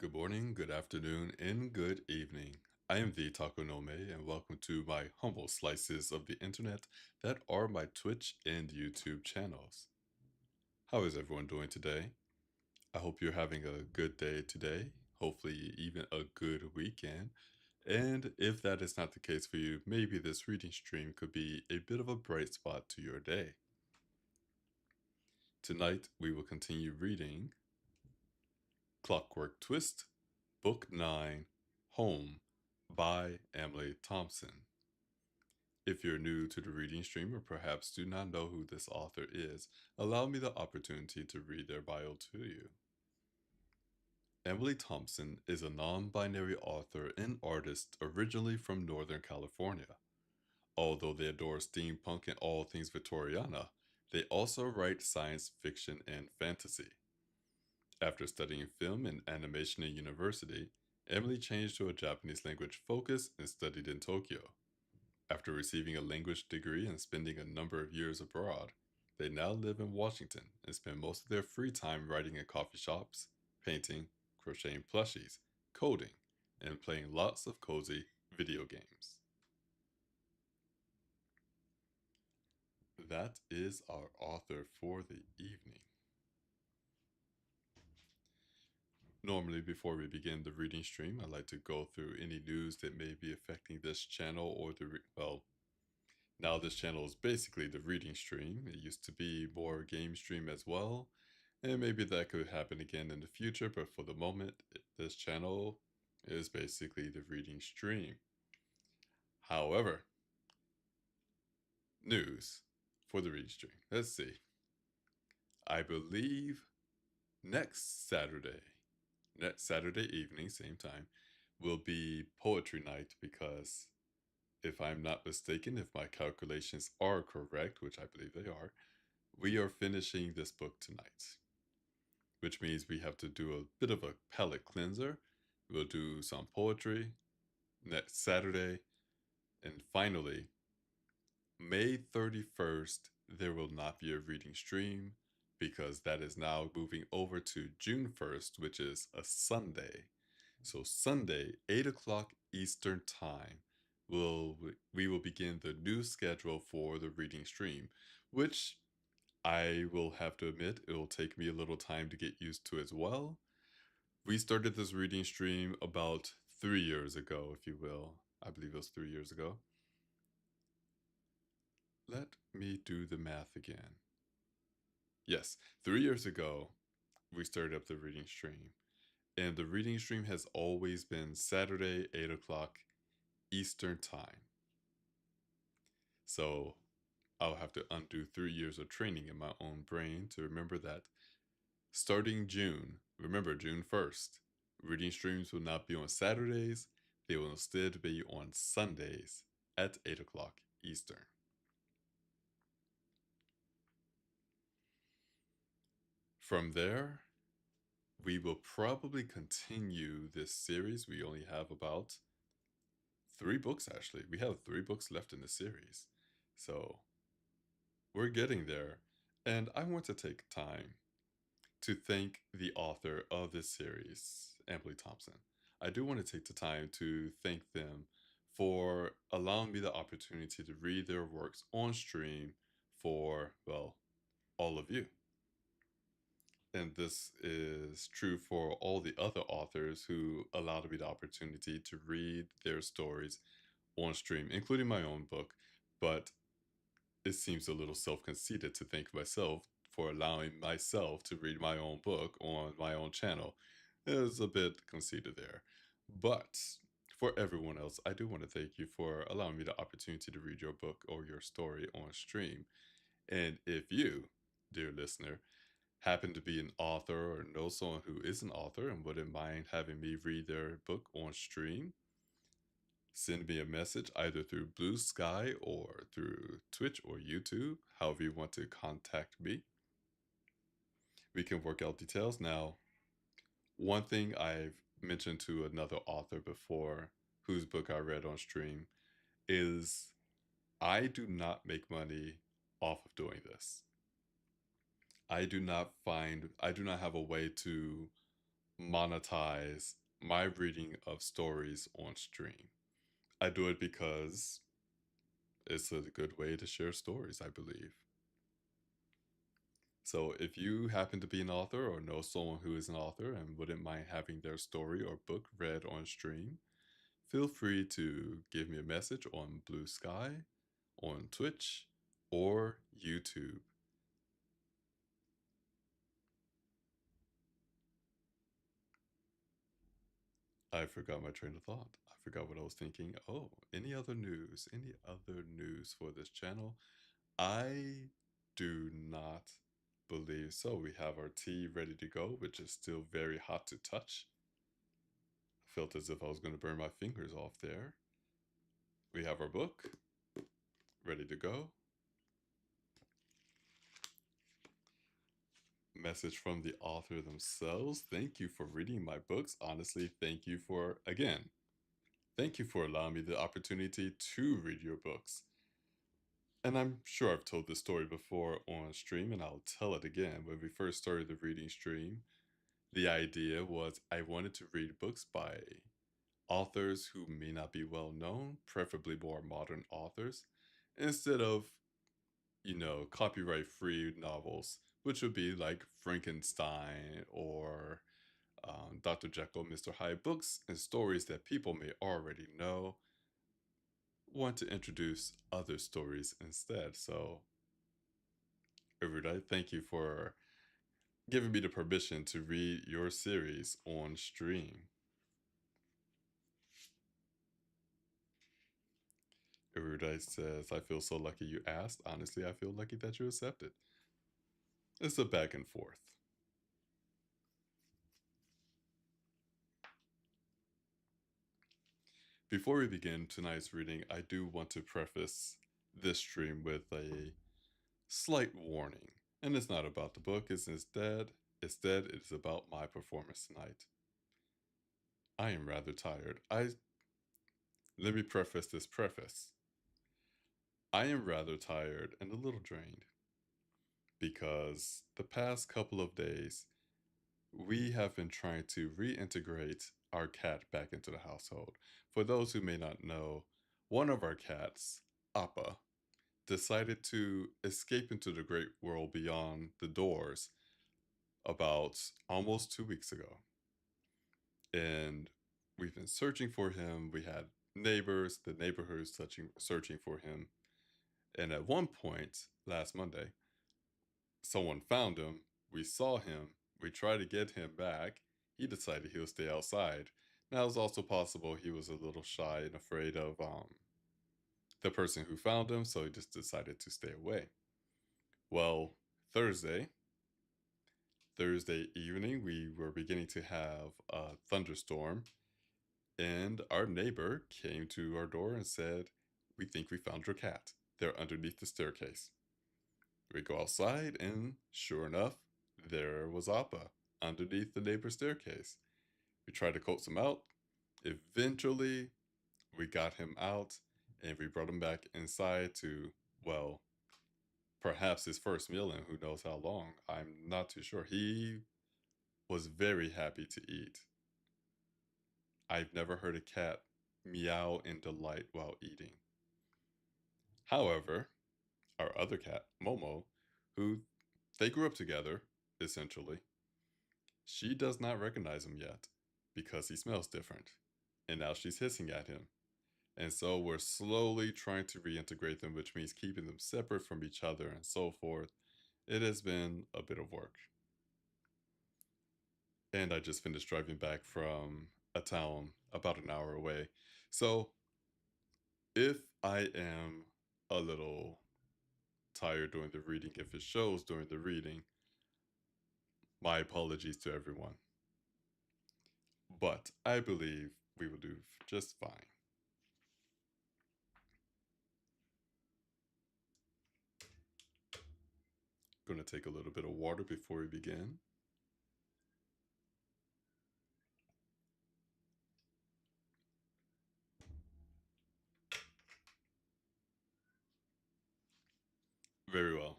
Good morning, good afternoon, and good evening. I am the Taco Nome, and welcome to my humble slices of the internet that are my Twitch and YouTube channels. How is everyone doing today? I hope you're having a good day today, hopefully, even a good weekend. And if that is not the case for you, maybe this reading stream could be a bit of a bright spot to your day. Tonight, we will continue reading Clockwork Twist, Book 9, Home by Emily Thompson. If you're new to the reading stream or perhaps do not know who this author is, allow me the opportunity to read their bio to you. Emily Thompson is a non-binary author and artist originally from Northern California. Although they adore steampunk and all things Victoriana, they also write science fiction and fantasy. After studying film and animation at university, Emily changed to a Japanese language focus and studied in Tokyo. After receiving a language degree and spending a number of years abroad, they now live in Washington and spend most of their free time writing in coffee shops, painting, crocheting plushies, coding, and playing lots of cozy video games. That is our author for the evening. Normally, before we begin the reading stream, I like to go through any news that may be affecting this channel or now this channel is basically the reading stream. It used to be more game stream as well, and maybe that could happen again in the future, but for the moment, this channel is basically the reading stream. However, news for the reading stream. Let's see. I believe next Saturday evening, same time, will be poetry night because if I'm not mistaken, if my calculations are correct, which I believe they are, we are finishing this book tonight, which means we have to do a bit of a palate cleanser. We'll do some poetry next Saturday, and finally, May 31st, there will not be a reading stream because that is now moving over to June 1st, which is a Sunday. So Sunday, 8 o'clock Eastern Time, we will begin the new schedule for the reading stream, which I will have to admit it will take me a little time to get used to as well. We started this reading stream about 3 years ago, if you will. I believe it was 3 years ago. Let me do the math again. Yes, 3 years ago, we started up the reading stream. And the reading stream has always been Saturday, 8 o'clock Eastern Time. So I'll have to undo 3 years of training in my own brain to remember that. Starting June, remember June 1st, reading streams will not be on Saturdays, they will instead be on Sundays at 8 o'clock Eastern. From there, we will probably continue this series. We only have about 3 books, actually. We have 3 books left in the series. So we're getting there. And I want to take time to thank the author of this series, Emily Thompson. I do want to take the time to thank them for allowing me the opportunity to read their works on stream for, well, all of you. And this is true for all the other authors who allowed me the opportunity to read their stories on stream, including my own book. But it seems a little self-conceited to thank myself for allowing myself to read my own book on my own channel. It was a bit conceited there. But for everyone else, I do want to thank you for allowing me the opportunity to read your book or your story on stream. And if you, dear listener, happen to be an author or know someone who is an author and wouldn't mind having me read their book on stream, send me a message either through Blue Sky or through Twitch or YouTube, however you want to contact me. We can work out details. Now, one thing I've mentioned to another author before, whose book I read on stream, is I do not make money off of doing this. I do not have a way to monetize my reading of stories on stream. I do it because it's a good way to share stories, I believe. So if you happen to be an author or know someone who is an author and wouldn't mind having their story or book read on stream, feel free to give me a message on Blue Sky, on Twitch, or YouTube. I forgot my train of thought. I forgot what I was thinking. Oh, any other news? Any other news for this channel? I do not believe so. We have our tea ready to go, which is still very hot to touch. I felt as if I was going to burn my fingers off there. We have our book ready to go. Message from the author themselves. Thank you for reading my books. Honestly, thank you for, again, thank you for allowing me the opportunity to read your books. And I'm sure I've told this story before on stream, and I'll tell it again. When we first started the reading stream, the idea was I wanted to read books by authors who may not be well known, preferably more modern authors, instead of, copyright free novels, which would be like Frankenstein or Dr. Jekyll, Mr. Hyde, books and stories that people may already know. Want to introduce other stories instead. So, Erudite, thank you for giving me the permission to read your series on stream. Erudite says, I feel so lucky you asked. Honestly, I feel lucky that you accepted. It's a back and forth. Before we begin tonight's reading, I do want to preface this stream with a slight warning. And it's not about the book, instead it is about my performance tonight. I am rather tired. Let me preface this preface. I am rather tired and a little drained because the past couple of days we have been trying to reintegrate our cat back into the household. For those who may not know, one of our cats, Appa, decided to escape into the great world beyond the doors about almost 2 weeks ago. And we've been searching for him. We had neighbors, the neighborhood searching for him. And at one point last Monday, someone found him. We saw him. We tried to get him back. He decided he'll stay outside. Now, it's also possible he was a little shy and afraid of the person who found him, so he just decided to stay away. Well, Thursday evening, we were beginning to have a thunderstorm, and our neighbor came to our door and said, "We think we found your cat. They're underneath the staircase." We go outside, and sure enough, there was Appa underneath the neighbor's staircase. We tried to coax him out. Eventually, we got him out, and we brought him back inside to, well, perhaps his first meal in who knows how long. I'm not too sure. He was very happy to eat. I've never heard a cat meow in delight while eating. However, our other cat, Momo, who they grew up together, essentially, she does not recognize him yet because he smells different. And now she's hissing at him. And so we're slowly trying to reintegrate them, which means keeping them separate from each other and so forth. It has been a bit of work. And I just finished driving back from a town about an hour away. So if I am a little tired during the reading, if it shows during the reading, my apologies to everyone. But I believe we will do just fine. Gonna take a little bit of water before we begin. Very well.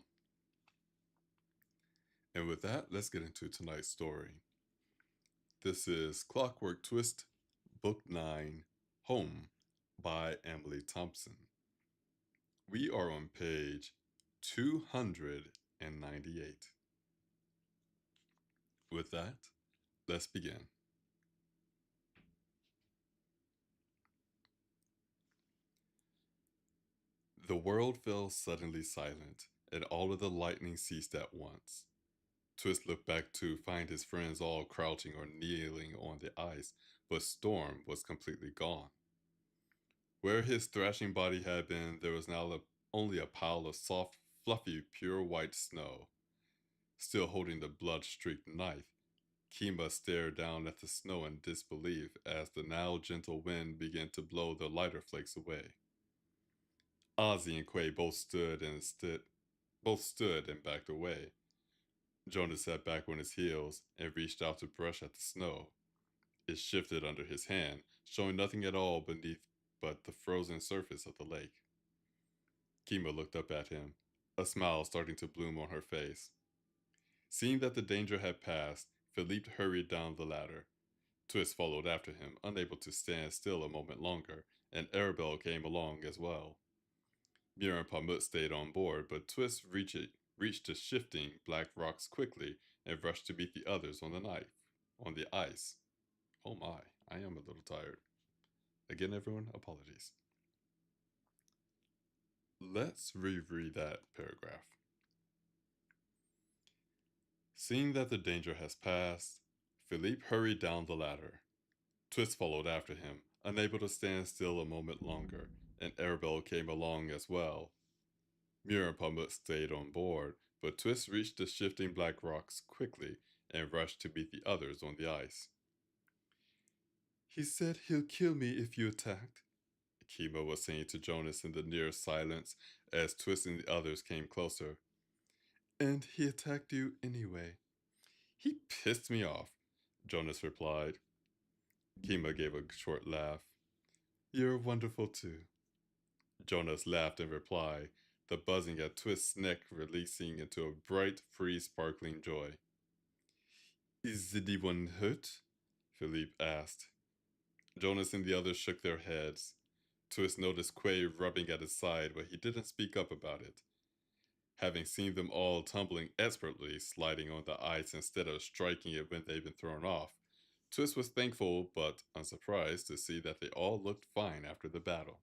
And with that, let's get into tonight's story. This is Clockwork Twist, Book 9, Home by Emily Thompson. We are on page 298. With that, let's begin. The world fell suddenly silent, and all of the lightning ceased at once. Twist looked back to find his friends all crouching or kneeling on the ice, but Storm was completely gone. Where his thrashing body had been, there was now only a pile of soft, fluffy, pure white snow. Still holding the blood-streaked knife, Kima stared down at the snow in disbelief as the now gentle wind began to blow the lighter flakes away. Ozzy and Quay both stood and backed away. Jonas sat back on his heels and reached out to brush at the snow. It shifted under his hand, showing nothing at all beneath but the frozen surface of the lake. Kima looked up at him, a smile starting to bloom on her face. Seeing that the danger had passed, Philippe hurried down the ladder. Twist followed after him, unable to stand still a moment longer, and Arabelle came along as well. Muir and Pamut stayed on board, but Twist reached the shifting black rocks quickly and rushed to meet the others on the ice. Oh my, I am a little tired. Again, everyone, apologies. Let's reread that paragraph. Seeing that the danger has passed, Philippe hurried down the ladder. Twist followed after him, unable to stand still a moment longer, and Arabelle came along as well. Muir and Pamut stayed on board, but Twist reached the shifting black rocks quickly and rushed to meet the others on the ice. He said he'll kill me if you attacked, Kima was saying to Jonas in the near silence as Twist and the others came closer. And he attacked you anyway. He pissed me off, Jonas replied. Kima gave a short laugh. You're wonderful too. Jonas laughed in reply, the buzzing at Twist's neck releasing into a bright, free, sparkling joy. Is anyone hurt? Philippe asked. Jonas and the others shook their heads. Twist noticed Quay rubbing at his side, but he didn't speak up about it. Having seen them all tumbling expertly, sliding on the ice instead of striking it when they'd been thrown off, Twist was thankful but unsurprised to see that they all looked fine after the battle.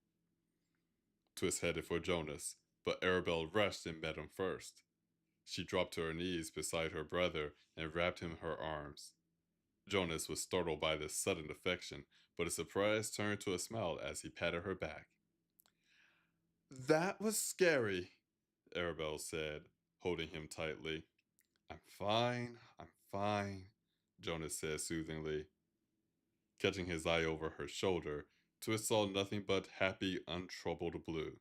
Twist headed for Jonas, but Arabelle rushed and met him first. She dropped to her knees beside her brother and wrapped him in her arms. Jonas was startled by this sudden affection, but his surprise turned to a smile as he patted her back. That was scary, Arabelle said, holding him tightly. I'm fine, Jonas said soothingly. Catching his eye over her shoulder, Twist saw nothing but happy, untroubled blue.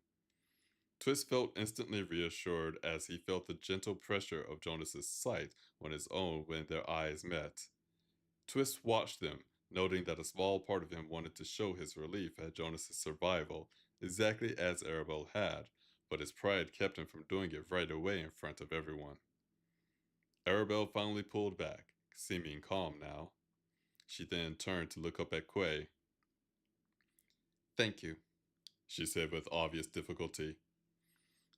Twist felt instantly reassured as he felt the gentle pressure of Jonas's sight on his own when their eyes met. Twist watched them, noting that a small part of him wanted to show his relief at Jonas's survival, exactly as Arabelle had, but his pride kept him from doing it right away in front of everyone. Arabelle finally pulled back, seeming calm now. She then turned to look up at Quay. Thank you, she said with obvious difficulty.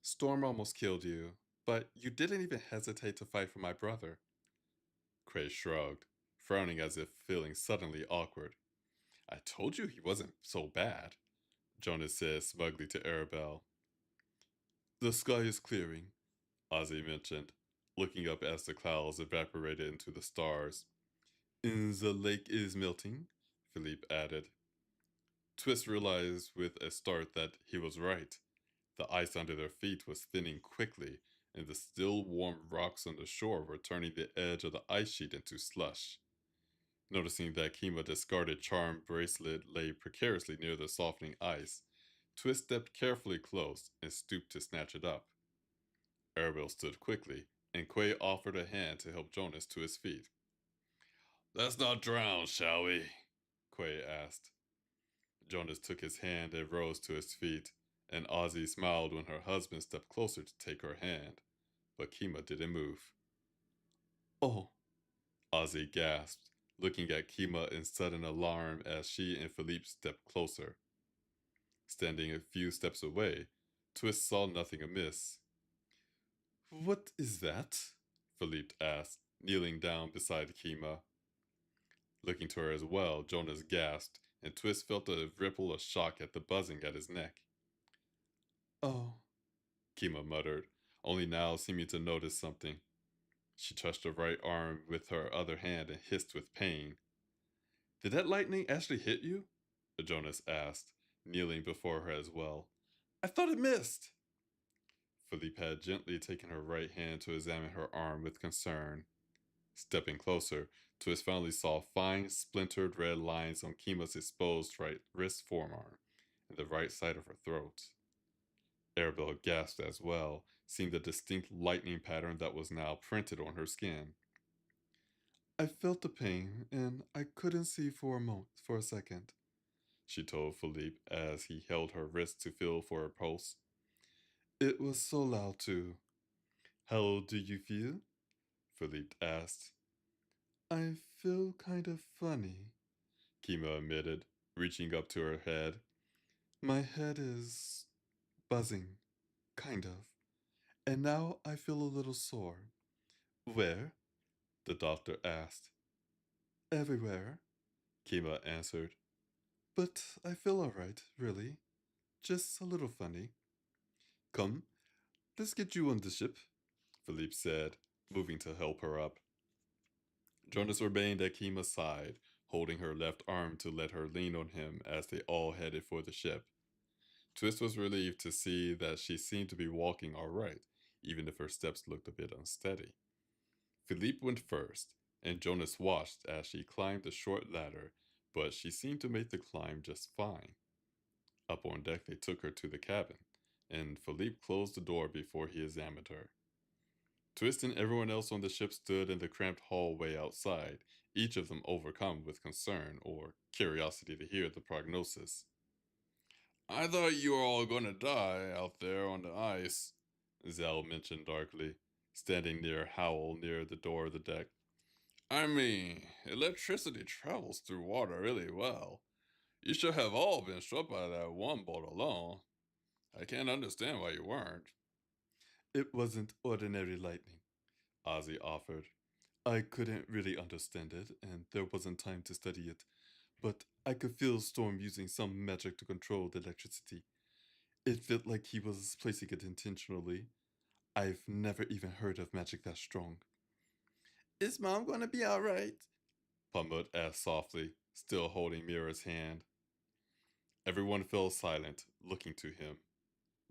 Storm almost killed you, but you didn't even hesitate to fight for my brother. Quay shrugged, frowning as if feeling suddenly awkward. I told you he wasn't so bad, Jonas said smugly to Arabelle. The sky is clearing, Ozzy mentioned, looking up as the clouds evaporated into the stars. The lake is melting, Philippe added. Twist realized with a start that he was right. The ice under their feet was thinning quickly, and the still warm rocks on the shore were turning the edge of the ice sheet into slush. Noticing that Kima's discarded charm bracelet lay precariously near the softening ice, Twist stepped carefully close and stooped to snatch it up. Arabelle stood quickly, and Quay offered a hand to help Jonas to his feet. Let's not drown, shall we? Quay asked. Jonas took his hand and rose to his feet, and Ozzy smiled when her husband stepped closer to take her hand, but Kima didn't move. Oh, Ozzy gasped, looking at Kima in sudden alarm as she and Philippe stepped closer. Standing a few steps away, Twist saw nothing amiss. What is that? Philippe asked, kneeling down beside Kima. Looking to her as well, Jonas gasped, and Twist felt a ripple of shock at the buzzing at his neck. Oh, Kima muttered, only now seeming to notice something. She touched her right arm with her other hand and hissed with pain. Did that lightning actually hit you? Jonas asked, kneeling before her as well. I thought it missed. Philippe had gently taken her right hand to examine her arm with concern. Stepping closer, Twist finally saw fine, splintered red lines on Kima's exposed right wrist forearm and the right side of her throat. Arabelle gasped as well, seeing the distinct lightning pattern that was now printed on her skin. I felt the pain, and I couldn't see for a second, she told Philippe as he held her wrist to feel for her pulse. It was so loud, too. How do you feel? Philippe asked. I feel kind of funny, Kima admitted, reaching up to her head. My head is buzzing, kind of, and now I feel a little sore. Where? The doctor asked. Everywhere, Kima answered. But I feel alright, really. Just a little funny. Come, let's get you on the ship, Philippe said, moving to help her up. Jonas remained at Kima's side, holding her left arm to let her lean on him as they all headed for the ship. Twist was relieved to see that she seemed to be walking all right, even if her steps looked a bit unsteady. Philippe went first, and Jonas watched as she climbed the short ladder, but she seemed to make the climb just fine. Up on deck, they took her to the cabin, and Philippe closed the door before he examined her. Twist and everyone else on the ship stood in the cramped hallway outside, each of them overcome with concern or curiosity to hear the prognosis. I thought you were all going to die out there on the ice, Zell mentioned darkly, standing near Howell near the door of the deck. I mean, electricity travels through water really well. You should have all been struck by that one bolt alone. I can't understand why you weren't. It wasn't ordinary lightning, Ozzy offered. I couldn't really understand it, and there wasn't time to study it, but I could feel Storm using some magic to control the electricity. It felt like he was placing it intentionally. I've never even heard of magic that strong. Is Mom gonna be alright? Pamut asked softly, still holding Mira's hand. Everyone fell silent, looking to him.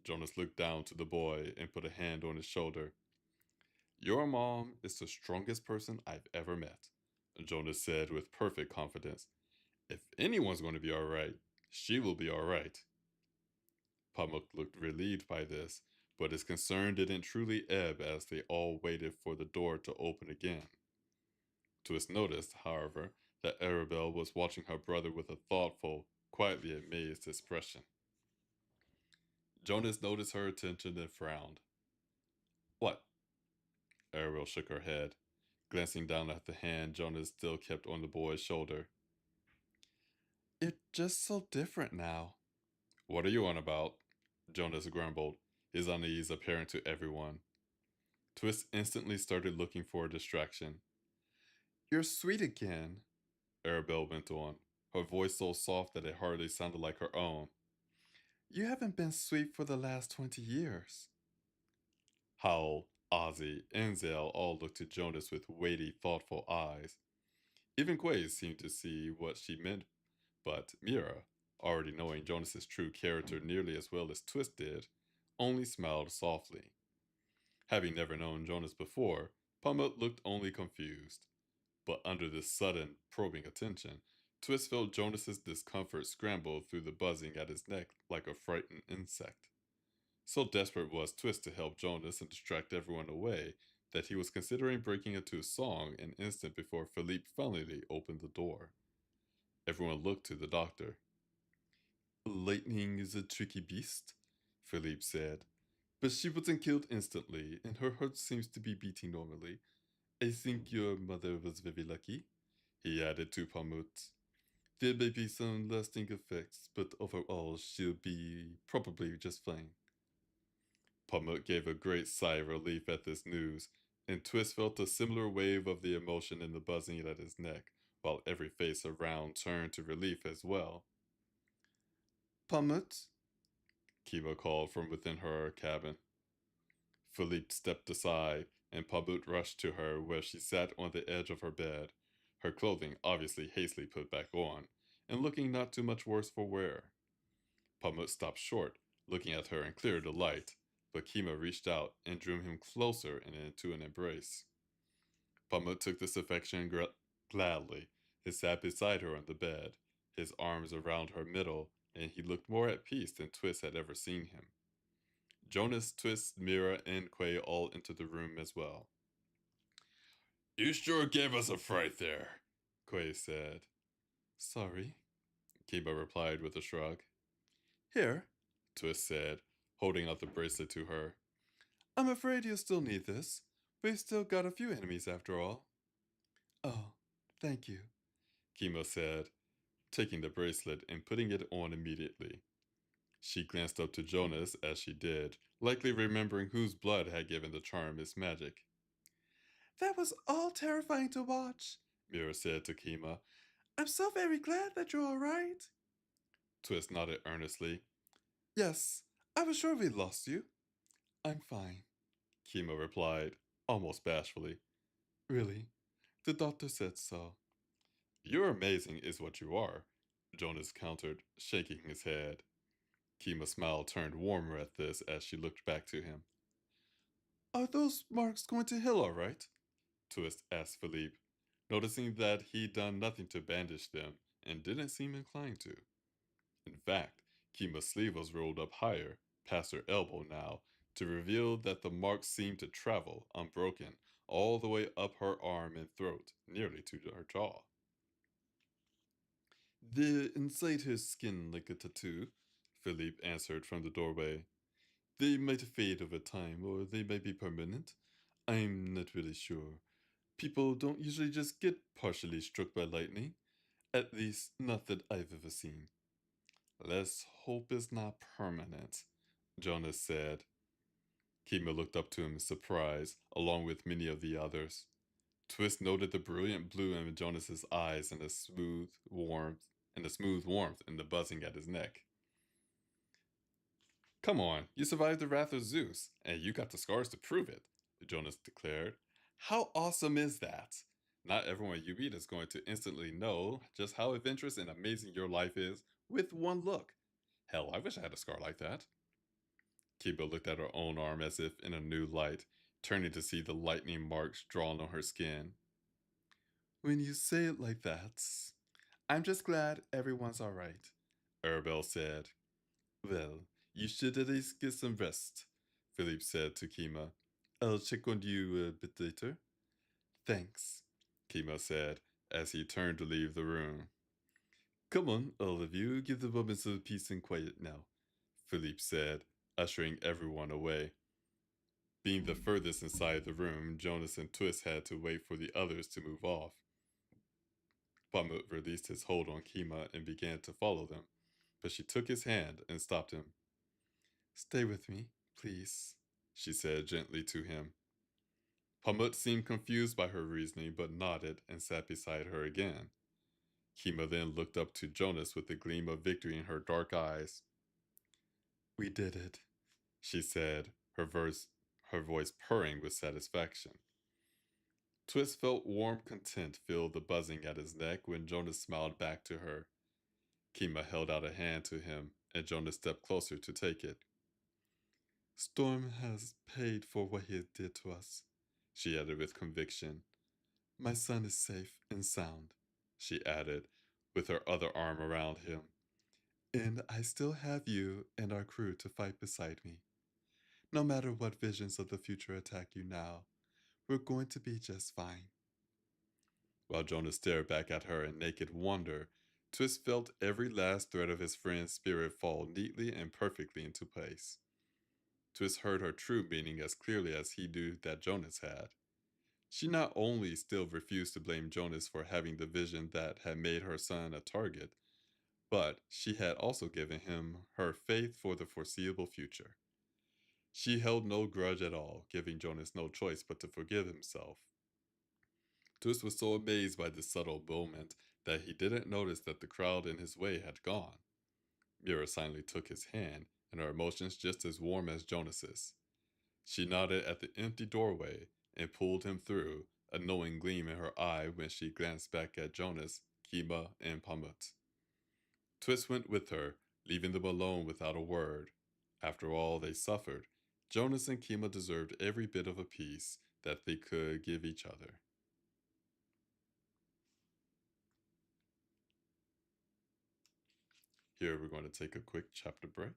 Jonas looked down to the boy and put a hand on his shoulder. Your mom is the strongest person I've ever met, Jonas said with perfect confidence. If anyone's going to be all right, she will be all right. Pamuk looked relieved by this, but his concern didn't truly ebb as they all waited for the door to open again. Twist noticed, however, that Arabelle was watching her brother with a thoughtful, quietly amazed expression. Jonas noticed her attention and frowned. What? Arabelle shook her head, glancing down at the hand Jonas still kept on the boy's shoulder. It's just so different now. What are you on about? Jonas grumbled, his unease apparent to everyone. Twist instantly started looking for a distraction. You're sweet again, Arabelle went on, her voice so soft that it hardly sounded like her own. You haven't been sweet for the last 20 years. Howell, Ozzy, and Zell all looked at Jonas with weighty, thoughtful eyes. Even Quay seemed to see what she meant, but Mira, already knowing Jonas's true character nearly as well as Twist did, only smiled softly. Having never known Jonas before, Pamut looked only confused. But under this sudden, probing attention, Twist felt Jonas's discomfort scramble through the buzzing at his neck like a frightened insect. So desperate was Twist to help Jonas and distract everyone away that he was considering breaking into a song an instant before Philippe finally opened the door. Everyone looked to the doctor. Lightning is a tricky beast, Philippe said. But she wasn't killed instantly, and her heart seems to be beating normally. I think your mother was very lucky. he added to Pamut. There may be some lasting effects, but overall she'll be probably just fine. Pamut gave a great sigh of relief at this news, and Twist felt a similar wave of the emotion in the buzzing at his neck, while every face around turned to relief as well. Pamut, Kiva called from within her cabin. Philippe stepped aside, and Pamut rushed to her where she sat on the edge of her bed, her clothing obviously hastily put back on, and looking not too much worse for wear. Pamut stopped short, looking at her in clear delight, but Kima reached out and drew him closer and into an embrace. Pamut took this affection gladly. He sat beside her on the bed, his arms around her middle, and he looked more at peace than Twist had ever seen him. Jonas, Twist, Mira, and Quay all entered the room as well. You sure gave us a fright there, Quay said. Sorry, Kiba replied with a shrug. Here, Twist said, holding out the bracelet to her. I'm afraid you'll still need this. We've still got a few enemies after all. Oh, thank you, Kimo said, taking the bracelet and putting it on immediately. She glanced up to Jonas as she did, likely remembering whose blood had given the charm its magic. That was all terrifying to watch, Mira said to Kima. I'm so very glad that you're all right. Twist nodded earnestly. Yes, I was sure we'd lost you. I'm fine, Kima replied, almost bashfully. Really? The doctor said so. You're amazing, is what you are, Jonas countered, shaking his head. Kima's smile turned warmer at this as she looked back to him. Are those marks going to heal all right? Twist asked Philippe, noticing that he'd done nothing to bandage them and didn't seem inclined to. In fact, Kima's sleeve was rolled up higher, past her elbow now, to reveal that the marks seemed to travel, unbroken, all the way up her arm and throat, nearly to her jaw. They're inside her skin like a tattoo, Philippe answered from the doorway. They might fade over time, or they might be permanent. I'm not really sure. People don't usually just get partially struck by lightning. At least, not that I've ever seen. Let's hope it's not permanent, Jonas said. Kima looked up to him in surprise, along with many of the others. Twist noted the brilliant blue in Jonas's eyes and the smooth warmth in the buzzing at his neck. Come on, you survived the wrath of Zeus, and you got the scars to prove it, Jonas declared. How awesome is that? Not everyone you meet is going to instantly know just how adventurous and amazing your life is with one look. Hell, I wish I had a scar like that. Kiba looked at her own arm as if in a new light, turning to see the lightning marks drawn on her skin. When you say it like that, I'm just glad everyone's all right, Arabelle said. Well, you should at least get some rest, Philippe said to Kima. I'll check on you a bit later. Thanks, Kima said as he turned to leave the room. Come on, all of you, give the moments of peace and quiet now, Philippe said, ushering everyone away. Being the furthest inside the room, Jonas and Twist had to wait for the others to move off. Pamut released his hold on Kima and began to follow them, but she took his hand and stopped him. Stay with me, please, she said gently to him. Pamut seemed confused by her reasoning but nodded and sat beside her again. Kima then looked up to Jonas with a gleam of victory in her dark eyes. We did it, she said, her voice purring with satisfaction. Twist felt warm content fill the buzzing at his neck when Jonas smiled back to her. Kima held out a hand to him, and Jonas stepped closer to take it. Storm has paid for what he did to us, she added with conviction. My son is safe and sound, she added, with her other arm around him. And I still have you and our crew to fight beside me. No matter what visions of the future attack you now, we're going to be just fine. While Jonas stared back at her in naked wonder, Twist felt every last thread of his friend's spirit fall neatly and perfectly into place. Twist heard her true meaning as clearly as he knew that Jonas had. She not only still refused to blame Jonas for having the vision that had made her son a target, but she had also given him her faith for the foreseeable future. She held no grudge at all, giving Jonas no choice but to forgive himself. Twist was so amazed by this subtle moment that he didn't notice that the crowd in his way had gone. Mira silently took his hand, and her emotions just as warm as Jonas's. She nodded at the empty doorway and pulled him through, a knowing gleam in her eye when she glanced back at Jonas, Kima, and Pamut. Twist went with her, leaving them alone without a word. After all they suffered, Jonas and Kima deserved every bit of a peace that they could give each other. Here we're going to take a quick chapter break.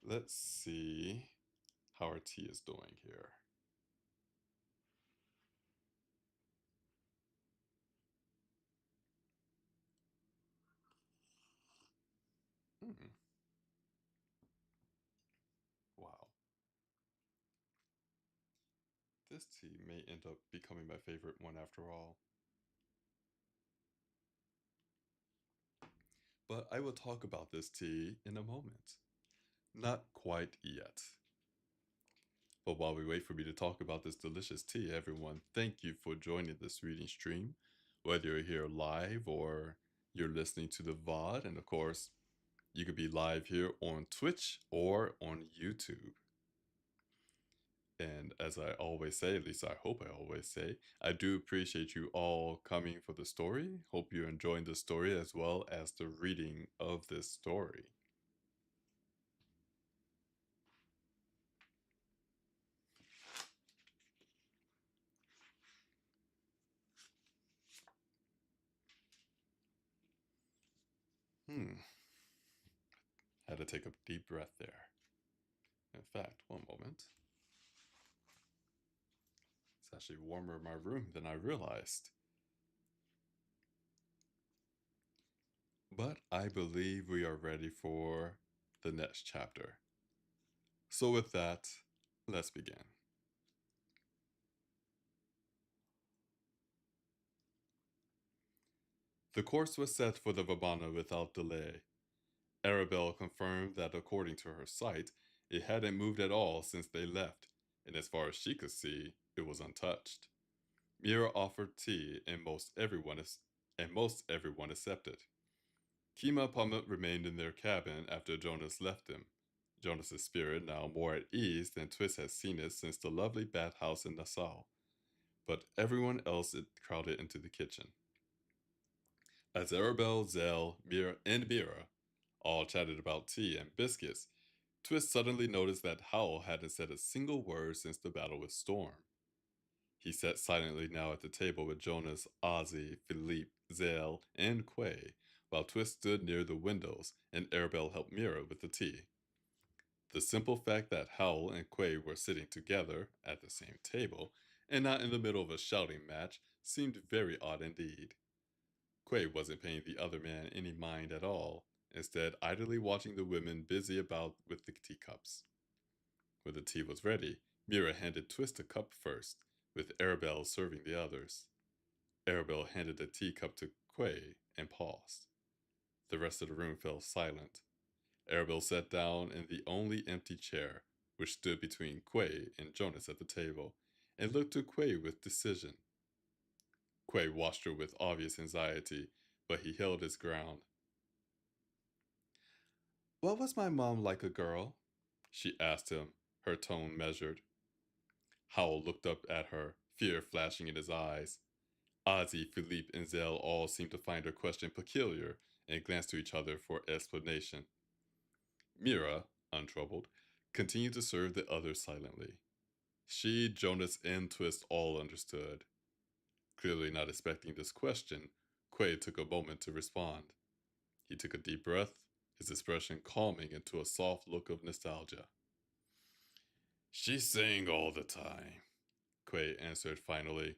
Let's see how our tea is doing here. Hmm. Wow. This tea may end up becoming my favorite one after all. But I will talk about this tea in a moment. Not quite yet. But while we wait for me to talk about this delicious tea, everyone, thank you for joining this reading stream. Whether you're here live or you're listening to the VOD, and of course, you could be live here on Twitch or on YouTube. And as I always say, at least I hope I always say, I do appreciate you all coming for the story. Hope you're enjoying the story as well as the reading of this story. Had to take a deep breath there. In fact, one moment. It's actually warmer in my room than I realized. But I believe we are ready for the next chapter. So, with that, let's begin. The course was set for the Vabana without delay. Arabelle confirmed that according to her sight, it hadn't moved at all since they left, and as far as she could see, it was untouched. Mira offered tea, and most everyone accepted. Kima and Pummet remained in their cabin after Jonas left them. Jonas's spirit now more at ease than Twist had seen it since the lovely bathhouse in Nassau. But everyone else had crowded into the kitchen. As Arabelle, Zell, Mira all chatted about tea and biscuits, Twist suddenly noticed that Howl hadn't said a single word since the battle with Storm. He sat silently now at the table with Jonas, Ozzy, Philippe, Zell, and Quay, while Twist stood near the windows and Arabelle helped Mira with the tea. The simple fact that Howl and Quay were sitting together at the same table and not in the middle of a shouting match seemed very odd indeed. Quay wasn't paying the other man any mind at all, instead idly watching the women busy about with the teacups. When the tea was ready, Mira handed Twist a cup first, with Arabelle serving the others. Arabelle handed the teacup to Quay and paused. The rest of the room fell silent. Arabelle sat down in the only empty chair, which stood between Quay and Jonas at the table, and looked to Quay with decision. Quay watched her with obvious anxiety, but he held his ground. "What was my mom like a girl?" she asked him, her tone measured. Howell looked up at her, fear flashing in his eyes. Ozzy, Philippe, and Zell all seemed to find her question peculiar and glanced to each other for explanation. Mira, untroubled, continued to serve the others silently. She, Jonas, and Twist all understood. Clearly not expecting this question, Quay took a moment to respond. He took a deep breath, his expression calming into a soft look of nostalgia. "She sang all the time," Quay answered finally.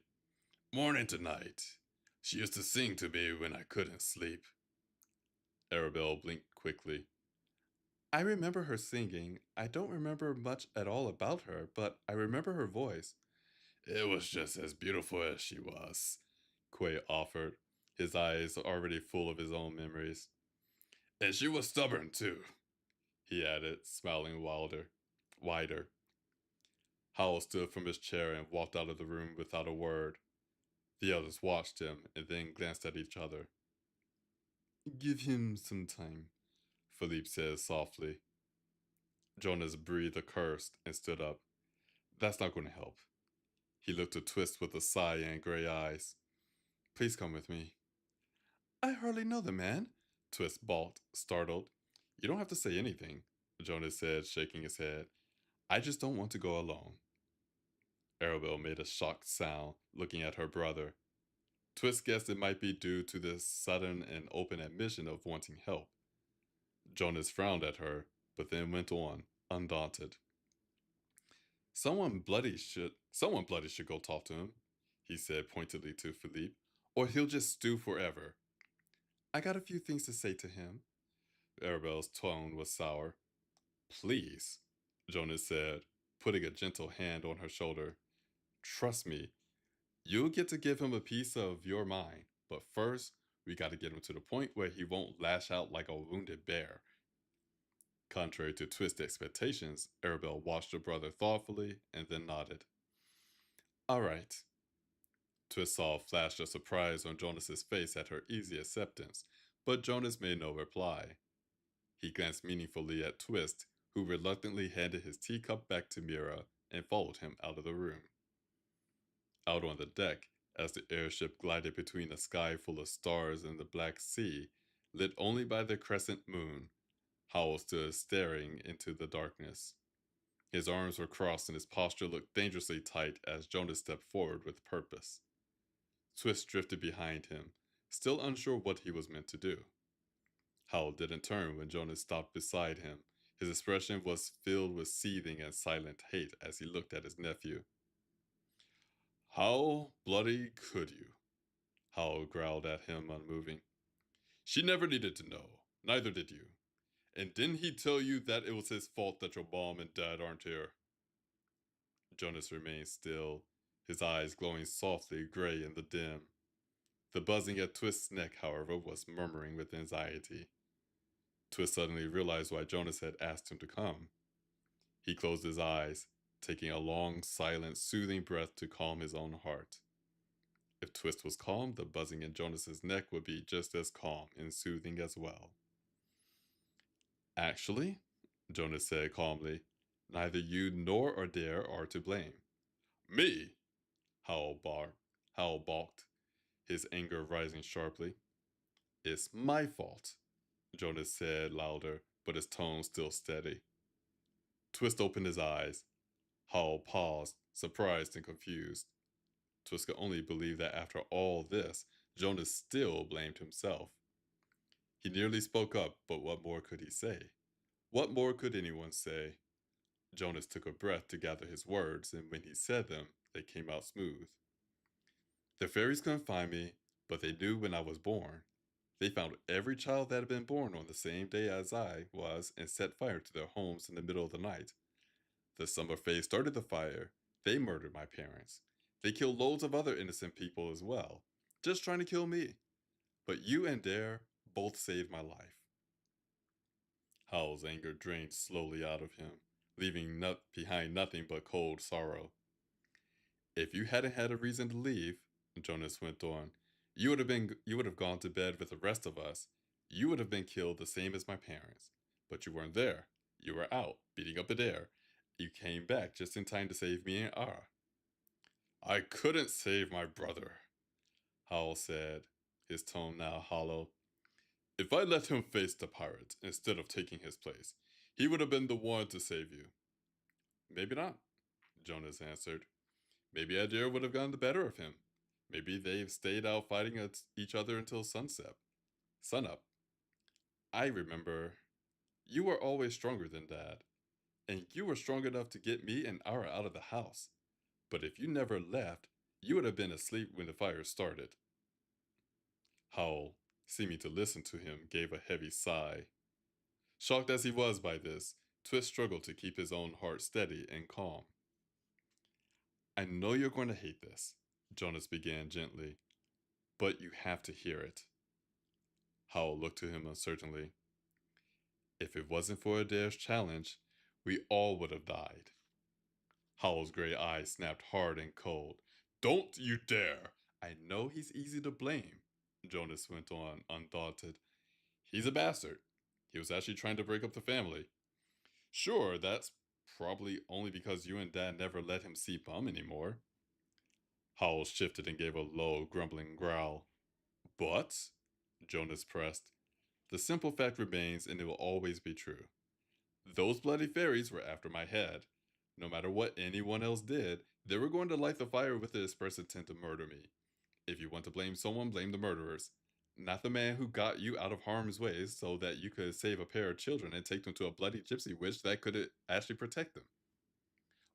"Morning to night. She used to sing to me when I couldn't sleep." Arabelle blinked quickly. I remember her singing. I don't remember much at all about her, but I remember her voice. It was just as beautiful as she was, Quay offered, his eyes already full of his own memories. And she was stubborn, too, he added, smiling wider. Howell stood from his chair and walked out of the room without a word. The others watched him and then glanced at each other. Give him some time, Philippe said softly. Jonas breathed a curse and stood up. That's not going to help. He looked at Twist with a sigh and gray eyes. Please come with me. I hardly know the man, Twist balked, startled. You don't have to say anything, Jonas said, shaking his head. I just don't want to go alone. Arabelle made a shocked sound, looking at her brother. Twist guessed it might be due to this sudden and open admission of wanting help. Jonas frowned at her, but then went on, undaunted. Someone bloody should go talk to him, he said pointedly to Philippe, or he'll just stew forever. I got a few things to say to him. Arabelle's tone was sour. Please, Jonas said, putting a gentle hand on her shoulder. Trust me, you'll get to give him a piece of your mind, but first, we got to get him to the point where he won't lash out like a wounded bear. Contrary to Twist's expectations, Arabelle watched her brother thoughtfully and then nodded. All right. Twist saw a flash of surprise on Jonas's face at her easy acceptance, but Jonas made no reply. He glanced meaningfully at Twist, who reluctantly handed his teacup back to Mira and followed him out of the room. Out on the deck, as the airship glided between a sky full of stars and the Black Sea, lit only by the crescent moon, Howell stood staring into the darkness. His arms were crossed and his posture looked dangerously tight as Jonas stepped forward with purpose. Twist drifted behind him, still unsure what he was meant to do. Howell didn't turn when Jonas stopped beside him. His expression was filled with seething and silent hate as he looked at his nephew. How bloody could you? Howell growled at him, unmoving. She never needed to know. Neither did you. And didn't he tell you that it was his fault that your mom and dad aren't here? Jonas remained still, his eyes glowing softly gray in the dim. The buzzing at Twist's neck, however, was murmuring with anxiety. Twist suddenly realized why Jonas had asked him to come. He closed his eyes, taking a long, silent, soothing breath to calm his own heart. If Twist was calm, the buzzing in Jonas's neck would be just as calm and soothing as well. Actually, Jonas said calmly, neither you nor Adair are to blame. Me? Howell balked, his anger rising sharply. It's my fault, Jonas said louder, but his tone still steady. Twist opened his eyes. Howell paused, surprised and confused. Twist could only believe that after all this, Jonas still blamed himself. He nearly spoke up, but what more could he say? What more could anyone say? Jonas took a breath to gather his words, and when he said them, they came out smooth. The fairies couldn't find me, but they knew when I was born. They found every child that had been born on the same day as I was and set fire to their homes in the middle of the night. The summer fays started the fire. They murdered my parents. They killed loads of other innocent people as well, just trying to kill me. But you and Dare both saved my life. Howell's anger drained slowly out of him, leaving behind nothing but cold sorrow. If you hadn't had a reason to leave, Jonas went on, you would have gone to bed with the rest of us. You would have been killed the same as my parents. But you weren't there. You were out, beating up Adair. You came back just in time to save me and Ara. I couldn't save my brother, Howell said, his tone now hollow. If I let him face the pirate instead of taking his place, he would have been the one to save you. Maybe not, Jonas answered. Maybe Adair would have gotten the better of him. Maybe they've stayed out fighting at each other until sunup. I remember. You were always stronger than Dad, and you were strong enough to get me and Ara out of the house. But if you never left, you would have been asleep when the fire started. Howell, seeming to listen to him, gave a heavy sigh. Shocked as he was by this, Twist struggled to keep his own heart steady and calm. I know you're going to hate this, Jonas began gently, but you have to hear it. Howell looked to him uncertainly. If it wasn't for Adair's challenge, we all would have died. Howell's gray eyes snapped hard and cold. Don't you dare! I know he's easy to blame, Jonas went on, undaunted. He's a bastard. He was actually trying to break up the family. Sure, that's probably only because you and Dad never let him see Mom anymore. Howell shifted and gave a low, grumbling growl. But, Jonas pressed, the simple fact remains and it will always be true. Those bloody fairies were after my head. No matter what anyone else did, they were going to light the fire with the express intent to murder me. If you want to blame someone, blame the murderers. Not the man who got you out of harm's way so that you could save a pair of children and take them to a bloody gypsy witch that could actually protect them.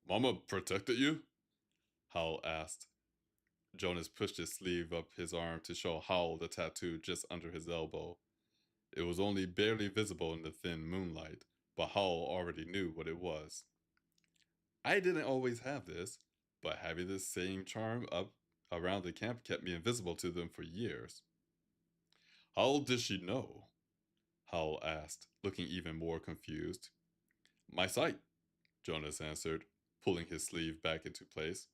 Mama protected you? Howell asked. Jonas pushed his sleeve up his arm to show Howell the tattoo just under his elbow. It was only barely visible in the thin moonlight, but Howell already knew what it was. I didn't always have this, but having this same charm up around the camp kept me invisible to them for years. How did she know? Howell asked, looking even more confused. My sight, Jonas answered, pulling his sleeve back into place.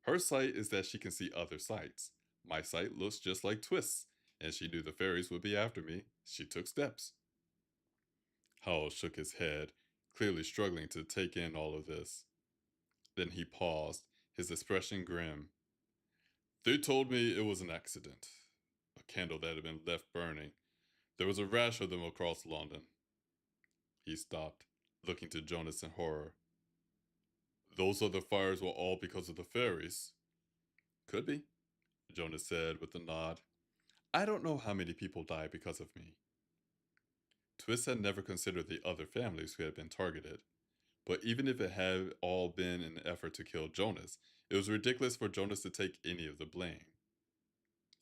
Her sight is that she can see other sights. My sight looks just like Twist's, and she knew the fairies would be after me. She took steps. Howell shook his head, clearly struggling to take in all of this. Then he paused, his expression grim. They told me it was an accident. A candle that had been left burning. There was a rash of them across London. He stopped, looking to Jonas in horror. Those other fires were all because of the fairies. Could be, Jonas said with a nod. I don't know how many people died because of me. Twist had never considered the other families who had been targeted. But even if it had all been an effort to kill Jonas, it was ridiculous for Jonas to take any of the blame.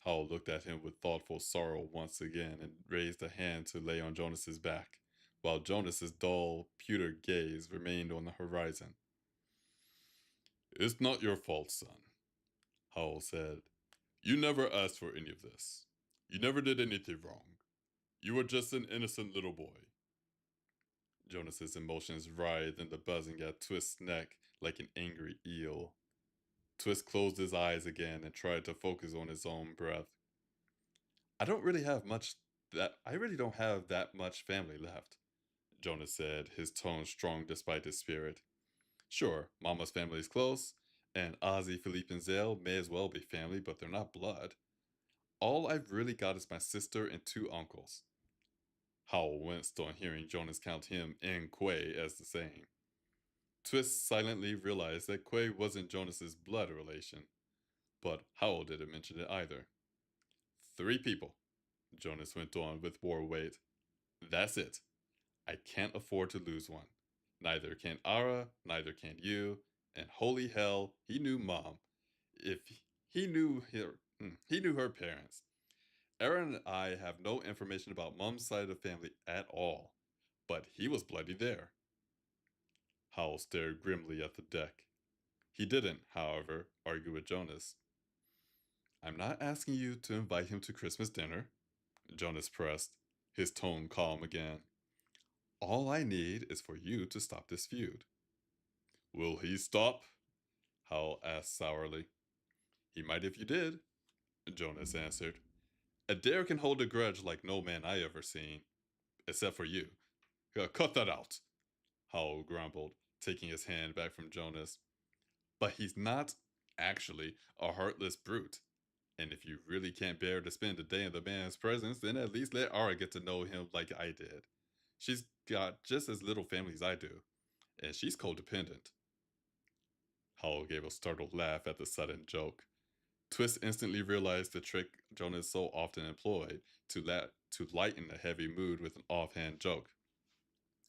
Howell looked at him with thoughtful sorrow once again and raised a hand to lay on Jonas's back, while Jonas's dull, pewter gaze remained on the horizon. It's not your fault, son, Howell said. You never asked for any of this. You never did anything wrong. You were just an innocent little boy. Jonas's emotions writhed in the buzzing at Twist's neck like an angry eel. Twist closed his eyes again and tried to focus on his own breath. I really don't have that much family left, Jonas said, his tone strong despite his spirit. Sure, Mama's family is close, and Ozzy, Philippe, and Zale may as well be family, but they're not blood. All I've really got is my sister and two uncles. Howell winced on hearing Jonas count him and Quay as the same. Twist silently realized that Quay wasn't Jonas's blood relation, but Howell didn't mention it either. 3 people, Jonas went on with more weight. That's it. I can't afford to lose one. Neither can Ara, neither can you, and holy hell, he knew Mom. If he knew her parents. Aaron and I have no information about Mom's side of the family at all, but he was bloody there. Howell stared grimly at the deck. He didn't, however, argue with Jonas. I'm not asking you to invite him to Christmas dinner, Jonas pressed, his tone calm again. All I need is for you to stop this feud. Will he stop? Howell asked sourly. He might if you did, Jonas answered. Adair can hold a grudge like no man I ever seen. Except for you. Cut that out, Howell grumbled, taking his hand back from Jonas. But he's not actually a heartless brute. And if you really can't bear to spend a day in the man's presence, then at least let Ara get to know him like I did. She's got just as little family as I do, and she's codependent. Howell gave a startled laugh at the sudden joke. Twist instantly realized the trick Jonas so often employed to lighten a heavy mood with an offhand joke.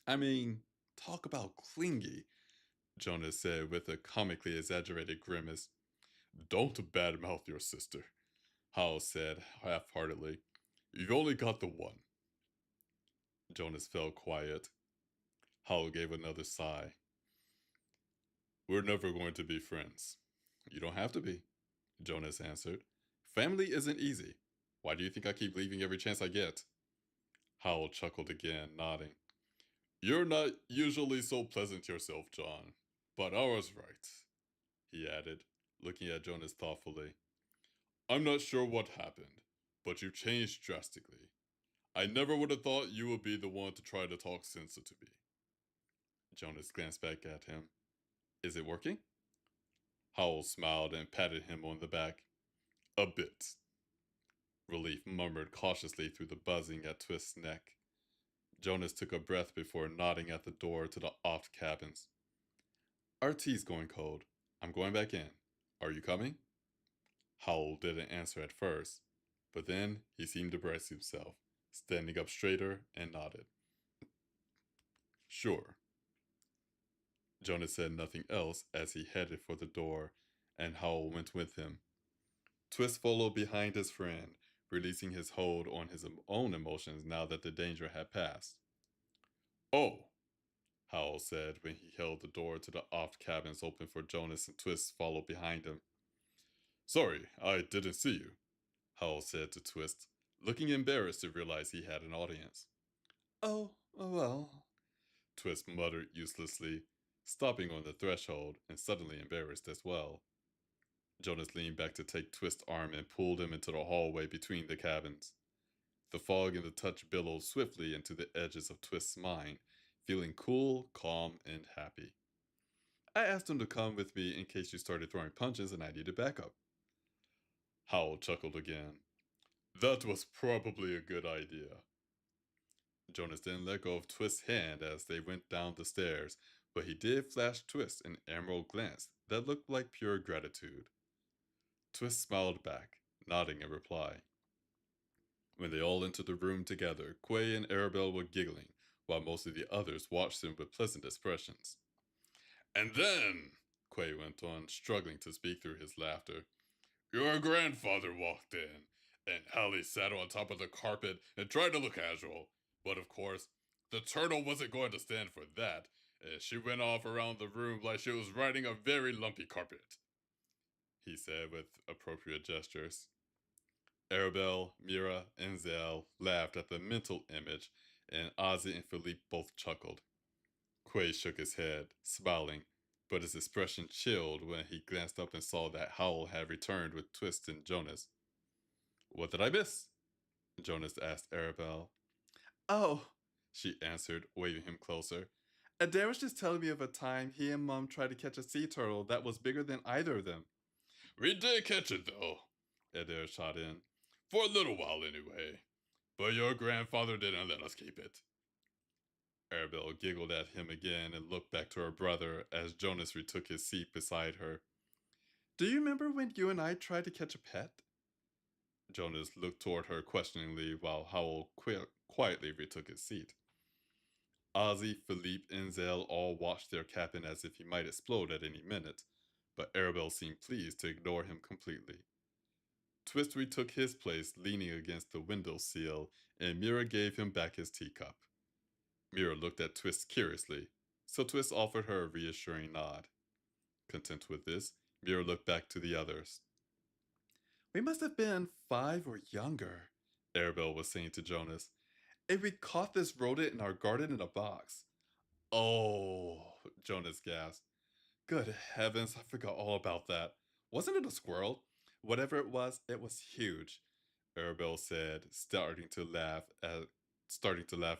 I mean, talk about clingy, Jonas said with a comically exaggerated grimace. Don't badmouth your sister, Howell said half-heartedly. You've only got the one. Jonas fell quiet. Howell gave another sigh. We're never going to be friends. You don't have to be, Jonas answered. Family isn't easy. Why do you think I keep leaving every chance I get? Howell chuckled again, nodding. You're not usually so pleasant yourself, John. But I was right, he added, looking at Jonas thoughtfully. I'm not sure what happened, but you've changed drastically. I never would have thought you would be the one to try to talk sense to me. Jonas glanced back at him. Is it working? Howell smiled and patted him on the back. A bit. Relief murmured cautiously through the buzzing at Twist's neck. Jonas took a breath before nodding at the door to the off cabins. Our tea's going cold. I'm going back in. Are you coming? Howell didn't answer at first, but then he seemed to brace himself, standing up straighter and nodded. Sure. Jonas said nothing else as he headed for the door, and Howell went with him. Twist followed behind his friend, releasing his hold on his own emotions now that the danger had passed. Oh, Howell said when he held the door to the off cabins open for Jonas and Twist followed behind him. Sorry, I didn't see you, Howell said to Twist, looking embarrassed to realize he had an audience. Oh, well, Twist muttered uselessly, stopping on the threshold and suddenly embarrassed as well. Jonas leaned back to take Twist's arm and pulled him into the hallway between the cabins. The fog and the touch billowed swiftly into the edges of Twist's mind, feeling cool, calm, and happy. I asked him to come with me in case you started throwing punches and I needed backup. Howell chuckled again. That was probably a good idea. Jonas didn't let go of Twist's hand as they went down the stairs, but he did flash Twist an emerald glance that looked like pure gratitude. Twist smiled back, nodding in reply. When they all entered the room together, Quay and Arabelle were giggling, while most of the others watched them with pleasant expressions. And then, Quay went on, struggling to speak through his laughter, your grandfather walked in, and Hallie sat on top of the carpet and tried to look casual. But of course, the turtle wasn't going to stand for that, and she went off around the room like she was riding a very lumpy carpet, he said with appropriate gestures. Arabelle, Mira, and Zell laughed at the mental image, and Ozzy and Philippe both chuckled. Quay shook his head, smiling, but his expression chilled when he glanced up and saw that Howell had returned with Twist and Jonas. What did I miss? Jonas asked Arabelle. Oh, she answered, waving him closer. Adair was just telling me of a time he and Mom tried to catch a sea turtle that was bigger than either of them. We did catch it, though, Adair shot in. For a little while, anyway. But your grandfather didn't let us keep it. Arabelle giggled at him again and looked back to her brother as Jonas retook his seat beside her. Do you remember when you and I tried to catch a pet? Jonas looked toward her questioningly while Howell quietly retook his seat. Ozzy, Philippe, and Zell all watched their captain as if he might explode at any minute, but Arabelle seemed pleased to ignore him completely. Twist retook his place leaning against the window sill, and Mira gave him back his teacup. Mira looked at Twist curiously, so Twist offered her a reassuring nod. Content with this, Mira looked back to the others. We must have been 5 or younger, Arabelle was saying to Jonas. And we caught this rodent in our garden in a box. Oh, Jonas gasped. Good heavens, I forgot all about that. Wasn't it a squirrel? Whatever it was huge, Arabelle said, starting to laugh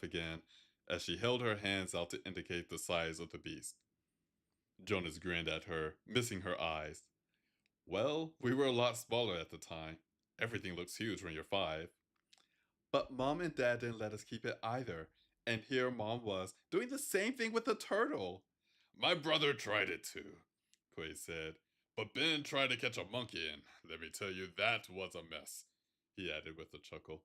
again, as she held her hands out to indicate the size of the beast. Jonas grinned at her, missing her eyes. Well, we were a lot smaller at the time. Everything looks huge when you're 5. But Mom and Dad didn't let us keep it either. And here Mom was, doing the same thing with the turtle. My brother tried it too, Quay said. But Ben tried to catch a monkey, and let me tell you, that was a mess, he added with a chuckle.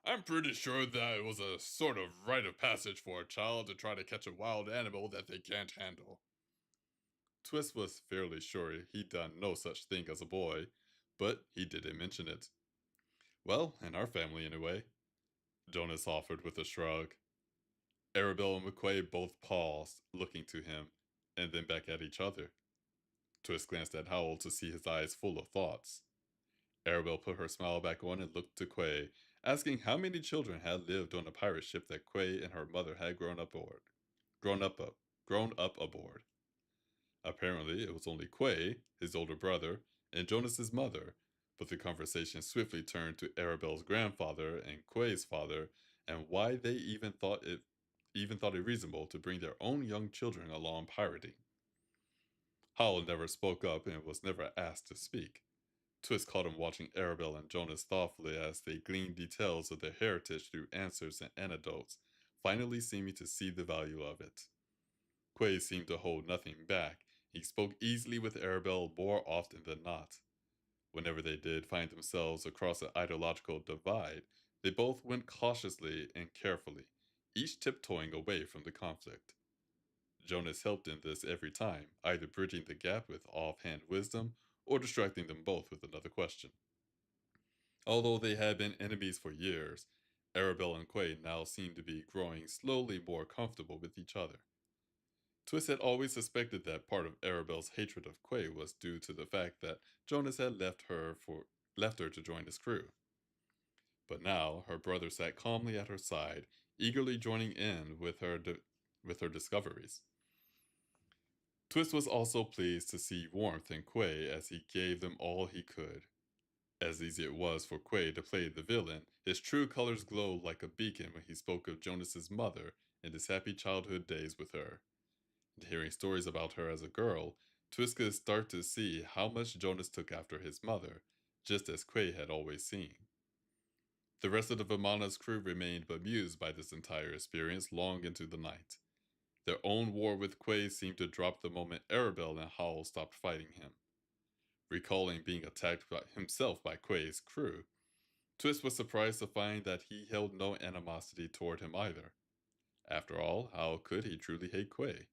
I'm pretty sure that it was a sort of rite of passage for a child to try to catch a wild animal that they can't handle. Twist was fairly sure he'd done no such thing as a boy, but he didn't mention it. Well, in our family anyway, Jonas offered with a shrug. Arabelle and McQuay both paused, looking to him, and then back at each other. Twist glanced at Howell to see his eyes full of thoughts. Arabelle put her smile back on and looked to Quay, asking how many children had lived on the pirate ship that Quay and her mother had grown up, grown up aboard. Apparently, it was only Quay, his older brother, and Jonas's mother, but the conversation swiftly turned to Arabelle's grandfather and Quay's father, and why they even thought it reasonable to bring their own young children along pirating. Howell never spoke up and was never asked to speak. Twist caught him watching Arabelle and Jonas thoughtfully as they gleaned details of their heritage through answers and anecdotes, finally seeming to see the value of it. Quay seemed to hold nothing back. He spoke easily with Arabelle more often than not. Whenever they did find themselves across an ideological divide, they both went cautiously and carefully, each tiptoeing away from the conflict. Jonas helped in this every time, either bridging the gap with offhand wisdom or distracting them both with another question. Although they had been enemies for years, Arabelle and Quay now seemed to be growing slowly more comfortable with each other. Twist had always suspected that part of Arabelle's hatred of Quay was due to the fact that Jonas had left her to join his crew. But now her brother sat calmly at her side, eagerly joining in with with her discoveries. Twist was also pleased to see warmth in Quay as he gave them all he could. As easy it was for Quay to play the villain, his true colors glowed like a beacon when he spoke of Jonas's mother and his happy childhood days with her. And hearing stories about her as a girl, Twist could start to see how much Jonas took after his mother, just as Quay had always seen. The rest of the Vimana's crew remained bemused by this entire experience long into the night. Their own war with Quay seemed to drop the moment Arabelle and Howell stopped fighting him. Recalling being attacked by himself by Quay's crew, Twist was surprised to find that he held no animosity toward him either. After all, how could he truly hate Quay?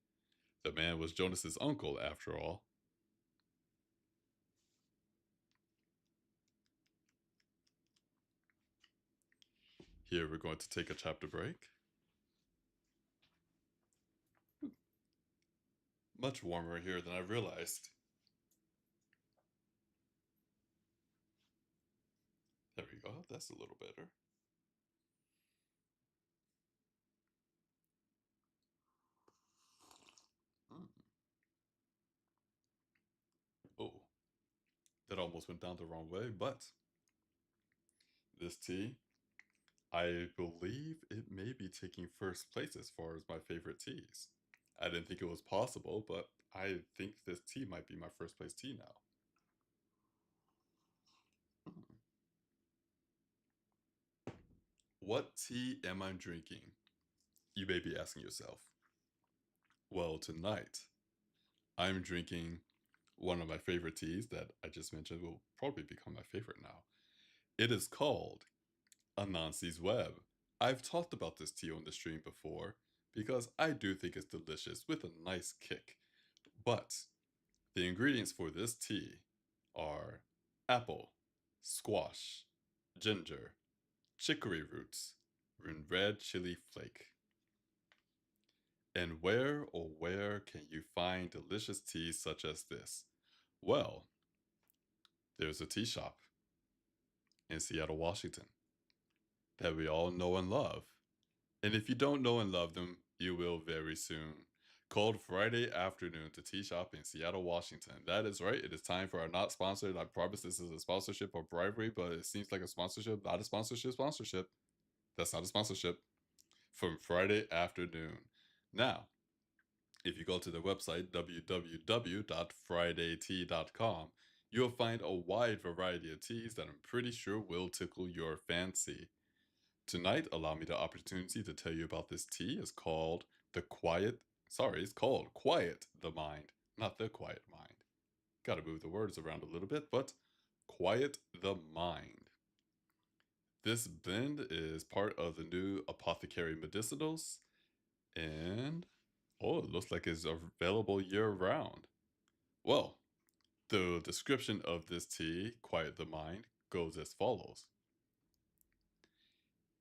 The man was Jonas's uncle, after all. Here we're going to take a chapter break. Much warmer here than I realized. There we go, that's a little better. Mm. Oh, that almost went down the wrong way, but this tea, I believe it may be taking first place as far as my favorite teas. I didn't think it was possible, but I think this tea might be my first place tea now. Mm. What tea am I drinking? You may be asking yourself. Well, tonight, I'm drinking one of my favorite teas that I just mentioned will probably become my favorite now. It is called Anansi's Web. I've talked about this tea on the stream before because I do think it's delicious with a nice kick. But the ingredients for this tea are apple, squash, ginger, chicory roots, and red chili flake. And where can you find delicious teas such as this? Well, there's a tea shop in Seattle, Washington that we all know and love. And if you don't know and love them, you will very soon. Called Friday Afternoon to Tea Shop in Seattle, Washington. That is right. It is time for our not sponsored. I promise this is a sponsorship or bribery, but it seems like a sponsorship, not a sponsorship. That's not a sponsorship. From Friday Afternoon. Now, if you go to their website, www.fridaytea.com, you'll find a wide variety of teas that I'm pretty sure will tickle your fancy. Tonight, allow me the opportunity to tell you about this tea. It's called Quiet the Mind, not The Quiet Mind. Gotta move the words around a little bit, but Quiet the Mind. This blend is part of the new Apothecary Medicinals, and oh, it looks like it's available year round. Well, the description of this tea, Quiet the Mind, goes as follows.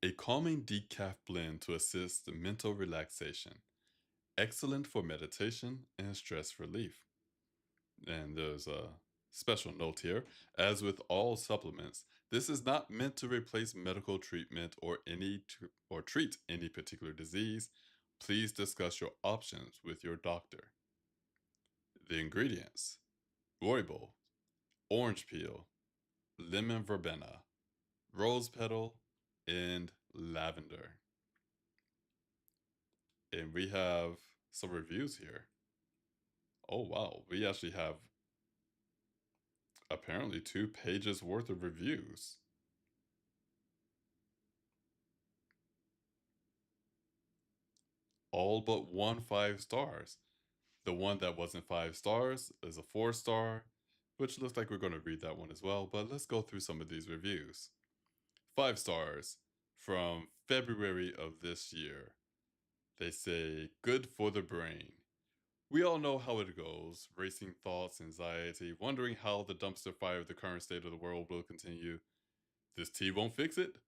A calming decaf blend to assist mental relaxation. Excellent for meditation and stress relief. And there's a special note here. As with all supplements, this is not meant to replace medical treatment or treat any particular disease. Please discuss your options with your doctor. The ingredients: rooibos, orange peel, lemon verbena, rose petal, and lavender. And we have some reviews here. Oh wow, we actually have apparently 2 pages worth of reviews. All but one 5 stars. The one that wasn't 5 stars is a 4 star, which looks like we're going to read that one as well. But let's go through some of these reviews. 5 stars from February of this year. They say, good for the brain. We all know how it goes: racing thoughts, anxiety, wondering how the dumpster fire of the current state of the world will continue. This tea won't fix it,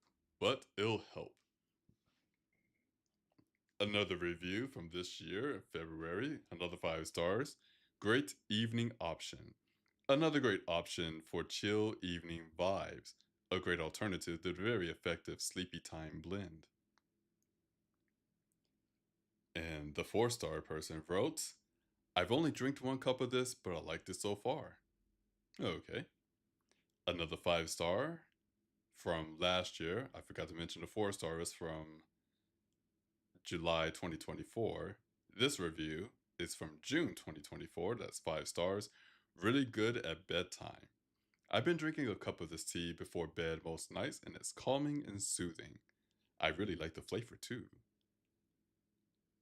but it'll help. Another review from this year, February, another 5 stars. Great evening option. Another great option for chill evening vibes. A great alternative to the very effective sleepy time blend. And the 4 star person wrote, I've only drank 1 cup of this, but I liked it so far. Okay. Another 5 star from last year. I forgot to mention the 4 star is from July 2024. This review is from June 2024. That's 5 stars. Really good at bedtime. I've been drinking a cup of this tea before bed most nights, and it's calming and soothing. I really like the flavor too.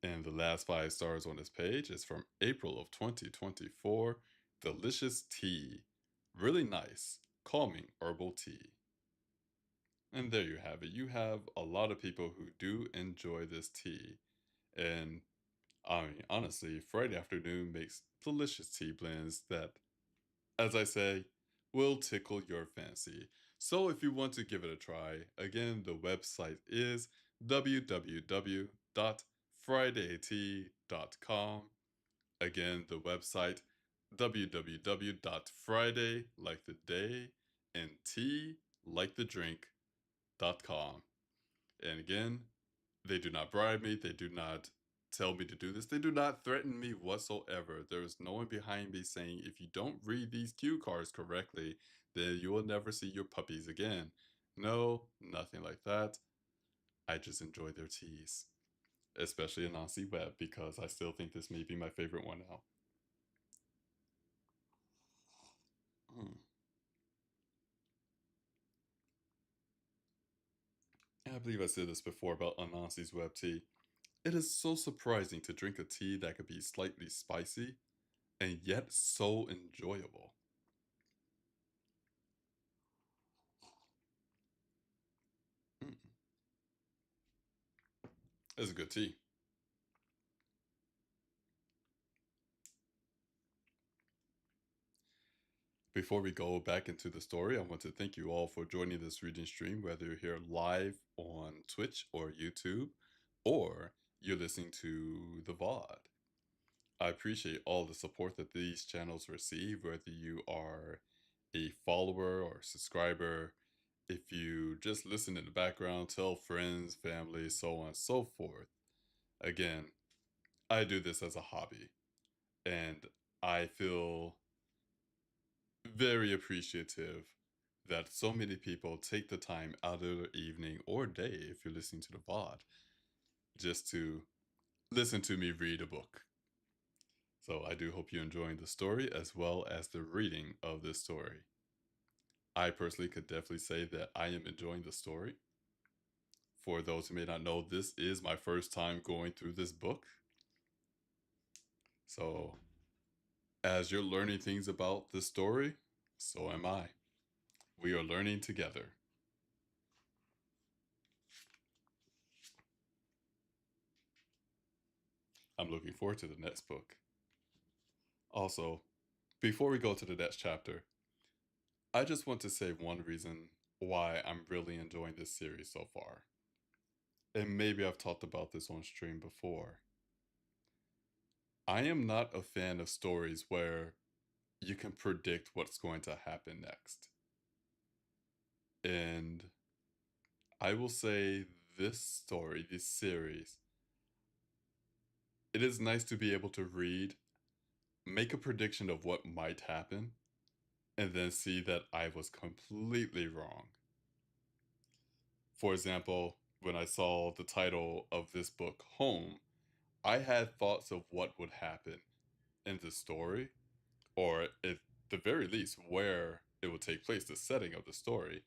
And the last 5 stars on this page is from April of 2024. Delicious tea. Really nice, calming herbal tea. And there you have it. You have a lot of people who do enjoy this tea. And I mean, honestly, Friday afternoon makes delicious tea blends that, as I say, will tickle your fancy. So if you want to give it a try, again, the website is www.fridaytea.com. Again, the website www.friday like the day and tea like the drink.com. And again, they do not bribe me. They do not tell me to do this. They do not threaten me whatsoever. There is no one behind me saying, if you don't read these cue cards correctly, then you will never see your puppies again. No, nothing like that. I just enjoy their teas, especially Anansi Web, because I still think this may be my favorite one now. Mm. I believe I said this before about Anansi's Web tea. It is so surprising to drink a tea that could be slightly spicy and yet so enjoyable. Mm. It's a good tea. Before we go back into the story, I want to thank you all for joining this reading stream, whether you're here live on Twitch or YouTube, or you're listening to the VOD. I appreciate all the support that these channels receive, whether you are a follower or subscriber. If you just listen in the background, tell friends, family, so on and so forth. Again, I do this as a hobby, and I feel very appreciative that so many people take the time out of their evening or day, if you're listening to the VOD, just to listen to me read a book. So I do hope you're enjoying the story as well as the reading of this story. I personally could definitely say that I am enjoying the story. For those who may not know, this is my first time going through this book. So as you're learning things about this story, so am I. We are learning together. I'm looking forward to the next book. Also, before we go to the next chapter, I just want to say one reason why I'm really enjoying this series so far. and maybe I've talked about this on stream before, I am not a fan of stories where you can predict what's going to happen next. And I will say this story, this series, it is nice to be able to read, make a prediction of what might happen, and then see that I was completely wrong. For example, when I saw the title of this book, Home, I had thoughts of what would happen in the story, or at the very least, where it would take place, the setting of the story.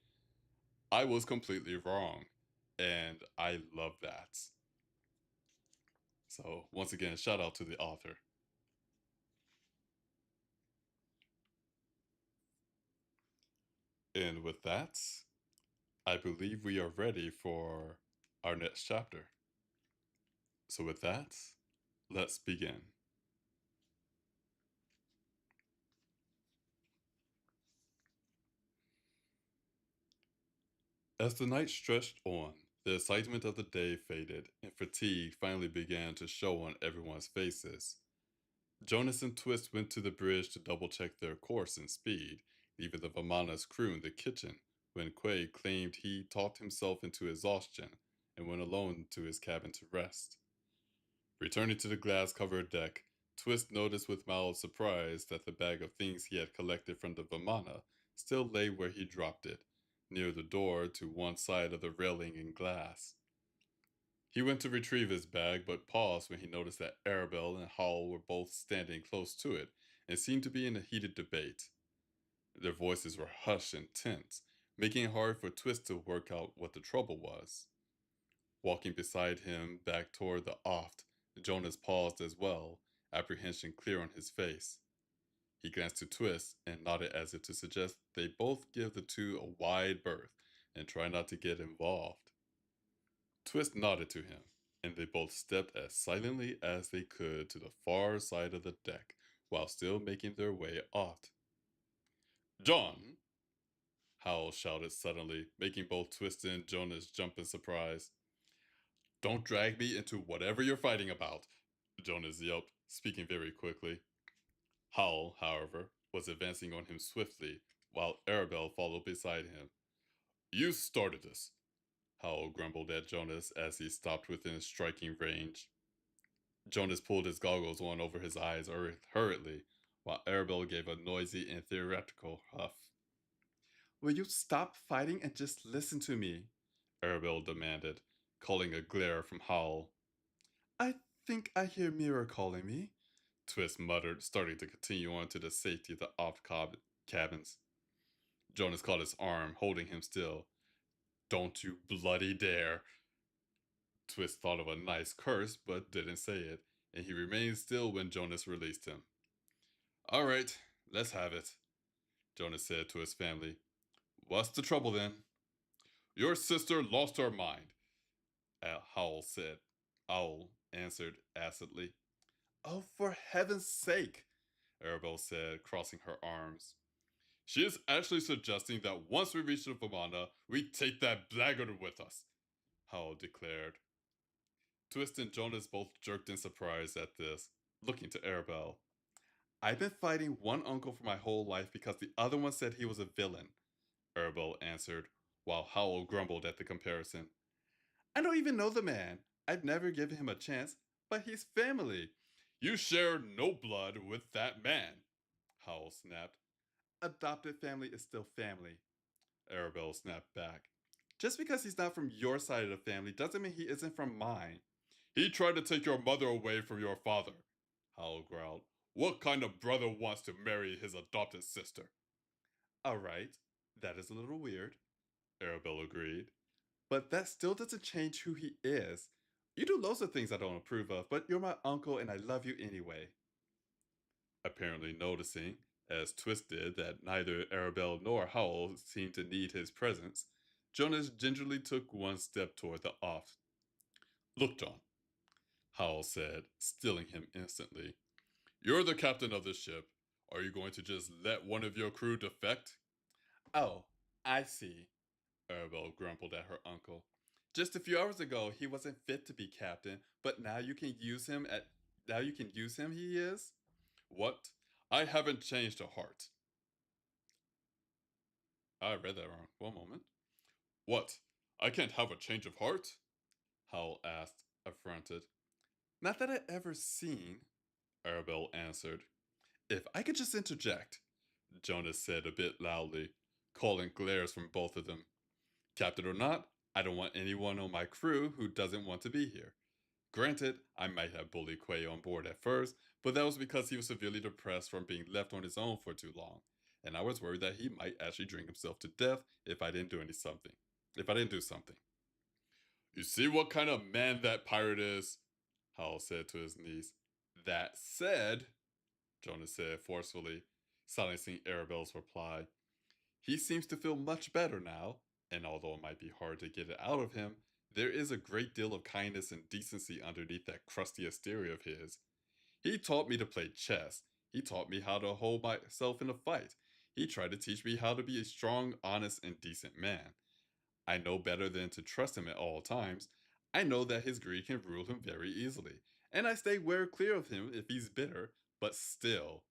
I was completely wrong, and I love that. So, once again, shout out to the author. And with that, I believe we are ready for our next chapter. So, with that, let's begin. As the night stretched on, the excitement of the day faded, and fatigue finally began to show on everyone's faces. Jonas and Twist went to the bridge to double check their course and speed, leaving the Vamana's crew in the kitchen when Quay claimed he talked himself into exhaustion and went alone to his cabin to rest. Returning to the glass covered deck, Twist noticed with mild surprise that the bag of things he had collected from the Vamana still lay where he dropped it, near the door to one side of the railing in glass. He went to retrieve his bag, but paused when he noticed that Arabelle and Howell were both standing close to it and seemed to be in a heated debate. Their voices were hushed and tense, making it hard for Twist to work out what the trouble was. Walking beside him back toward the oft, Jonas paused as well, apprehension clear on his face. He glanced to Twist and nodded as if to suggest they both give the two a wide berth and try not to get involved. Twist nodded to him, and they both stepped as silently as they could to the far side of the deck while still making their way aft. John! Howell shouted suddenly, making both Twist and Jonas jump in surprise. Don't drag me into whatever you're fighting about, Jonas yelped, speaking very quickly. Howell, however, was advancing on him swiftly, while Arabelle followed beside him. You started this, Howell grumbled at Jonas as he stopped within striking range. Jonas pulled his goggles on over his eyes hurriedly, while Arabelle gave a noisy and theatrical huff. Will you stop fighting and just listen to me? Arabelle demanded, calling a glare from Howell. I think I hear Mira calling me, Twist muttered, starting to continue on to the safety of the cabins. Jonas caught his arm, holding him still. Don't you bloody dare! Twist thought of a nice curse, but didn't say it, and he remained still when Jonas released him. All right, let's have it, Jonas said to his family. What's the trouble then? Your sister lost her mind, Howell said. Owl answered acidly. Oh, for heaven's sake, Arabelle said, crossing her arms. She is actually suggesting that once we reach the Vamana, we take that blackguard with us, Howell declared. Twist and Jonas both jerked in surprise at this, looking to Arabelle. I've been fighting one uncle for my whole life because the other one said he was a villain, Arabelle answered, while Howell grumbled at the comparison. I don't even know the man. I've never given him a chance, but he's family. You share no blood with that man, Howell snapped. Adopted family is still family, Arabelle snapped back. Just because he's not from your side of the family doesn't mean he isn't from mine. He tried to take your mother away from your father, Howell growled. What kind of brother wants to marry his adopted sister? All right, that is a little weird, Arabelle agreed. But that still doesn't change who he is. You do lots of things I don't approve of, but you're my uncle and I love you anyway. Apparently noticing, as Twist did, that neither Arabelle nor Howell seemed to need his presence, Jonas gingerly took one step toward the off. Look, John, Howell said, stilling him instantly. You're the captain of this ship. Are you going to just let one of your crew defect? Oh, I see, Arabelle grumbled at her uncle. Just a few hours ago, he wasn't fit to be captain, but now you can use him, he is? What? I haven't changed a heart. I read that wrong. One moment. What? I can't have a change of heart? Howell asked, affronted. Not that I've ever seen, Arabelle answered. If I could just interject, Jonas said a bit loudly, calling glares from both of them. Captain or not, I don't want anyone on my crew who doesn't want to be here. Granted, I might have bullied Quay on board at first, but that was because he was severely depressed from being left on his own for too long, and I was worried that he might actually drink himself to death if I didn't do something. If I didn't do something. You see what kind of man that pirate is? Howell said to his niece. That said, Jonas said forcefully, silencing Arabelle's reply, he seems to feel much better now, and although it might be hard to get it out of him, there is a great deal of kindness and decency underneath that crusty exterior of his. He taught me to play chess. He taught me how to hold myself in a fight. He tried to teach me how to be a strong, honest, and decent man. I know better than to trust him at all times. I know that his greed can rule him very easily, and I stay well clear of him if he's bitter, but still,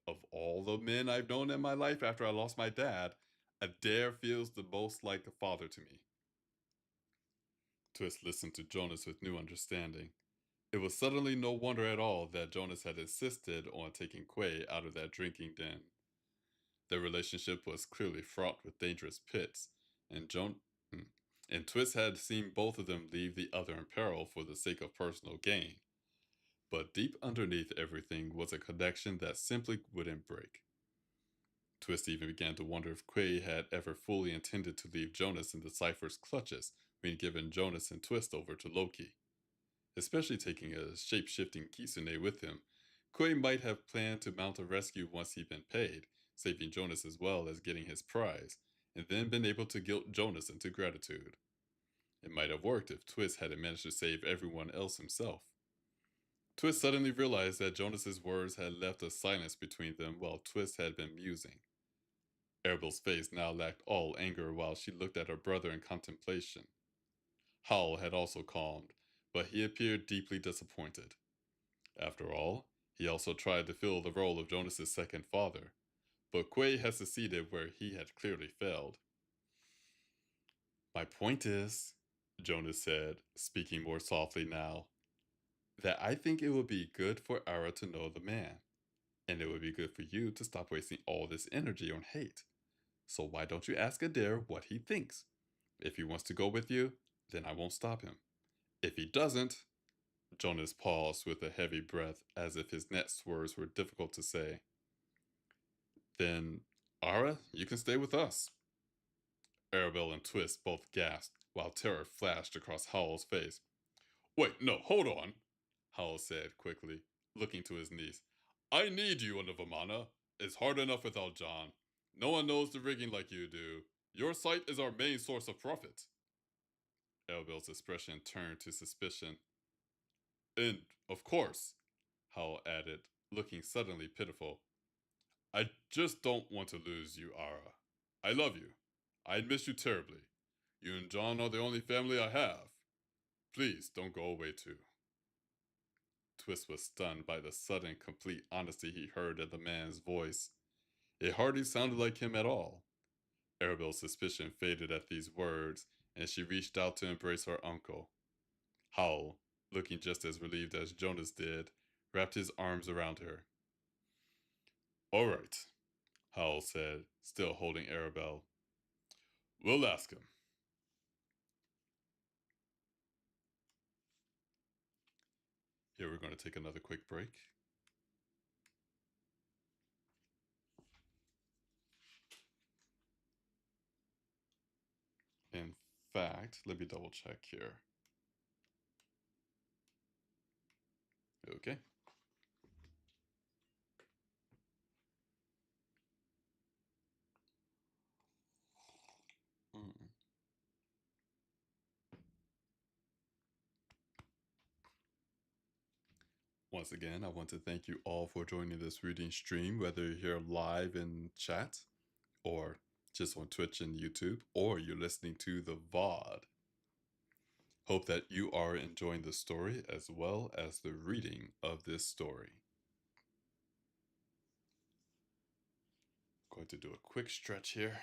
of all the men I've known in my life after I lost my dad, Adair feels the most like a father to me. Twist listened to Jonas with new understanding. It was suddenly no wonder at all that Jonas had insisted on taking Quay out of that drinking den. Their relationship was clearly fraught with dangerous pits, and and Twist had seen both of them leave the other in peril for the sake of personal gain. But deep underneath everything was a connection that simply wouldn't break. Twist even began to wonder if Quay had ever fully intended to leave Jonas in the Cypher's clutches when given Jonas and Twist over to Loki. Especially taking a shape-shifting Kisune with him, Quay might have planned to mount a rescue once he'd been paid, saving Jonas as well as getting his prize, and then been able to guilt Jonas into gratitude. It might have worked if Twist hadn't managed to save everyone else himself. Twist suddenly realized that Jonas's words had left a silence between them while Twist had been musing. Arabelle's face now lacked all anger while she looked at her brother in contemplation. Howell had also calmed, but he appeared deeply disappointed. After all, he also tried to fill the role of Jonas's second father, but Quay had succeeded where he had clearly failed. My point is, Jonas said, speaking more softly now, that I think it would be good for Ara to know the man, and it would be good for you to stop wasting all this energy on hate. So why don't you ask Adair what he thinks? If he wants to go with you, then I won't stop him. If he doesn't, Jonas paused with a heavy breath as if his next words were difficult to say. Then, Ara, you can stay with us. Arabelle and Twist both gasped while terror flashed across Howell's face. Wait, no, hold on, Howell said quickly, looking to his niece. I need you on the Vamana. It's hard enough without John. No one knows the rigging like you do. Your sight is our main source of profit. Arabelle's expression turned to suspicion. And, of course, Howell added, looking suddenly pitiful, I just don't want to lose you, Ara. I love you. I'd miss you terribly. You and John are the only family I have. Please don't go away too. Twist was stunned by the sudden, complete honesty he heard in the man's voice. It hardly sounded like him at all. Arabelle's suspicion faded at these words, and she reached out to embrace her uncle. Howell, looking just as relieved as Jonas did, wrapped his arms around her. All right, Howell said, still holding Arabelle. We'll ask him. Here we're going to take another quick break. In fact, let me double check here. Okay. Mm. Once again, I want to thank you all for joining this reading stream, whether you're here live in chat or just on Twitch and YouTube, or you're listening to the VOD. Hope that you are enjoying the story as well as the reading of this story. Going to do a quick stretch here.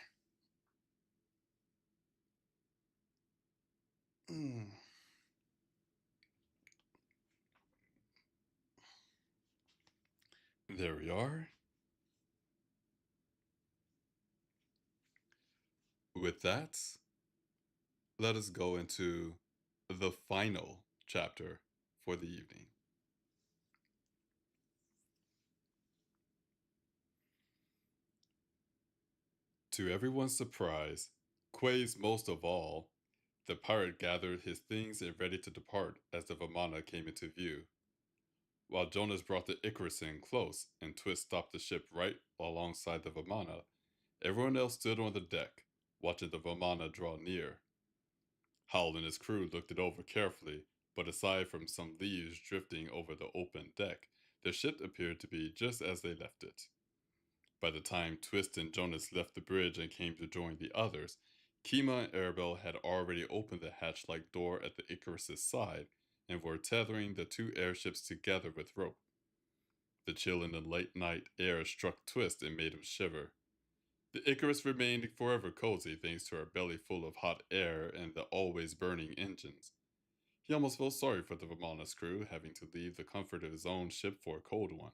There we are. With that, let us go into the final chapter for the evening. To everyone's surprise, Quay's most of all, the pirate gathered his things and ready to depart as the Vamana came into view. While Jonas brought the Icarus in close and Twist stopped the ship right alongside the Vamana, everyone else stood on the deck, watching the Vamana draw near. Howell and his crew looked it over carefully, but aside from some leaves drifting over the open deck, the ship appeared to be just as they left it. By the time Twist and Jonas left the bridge and came to join the others, Kima and Arabelle had already opened the hatch-like door at the Icarus's side and were tethering the two airships together with rope. The chill in the late night air struck Twist and made him shiver. The Icarus remained forever cozy thanks to her belly full of hot air and the always burning engines. He almost felt sorry for the Vamana's crew having to leave the comfort of his own ship for a cold one.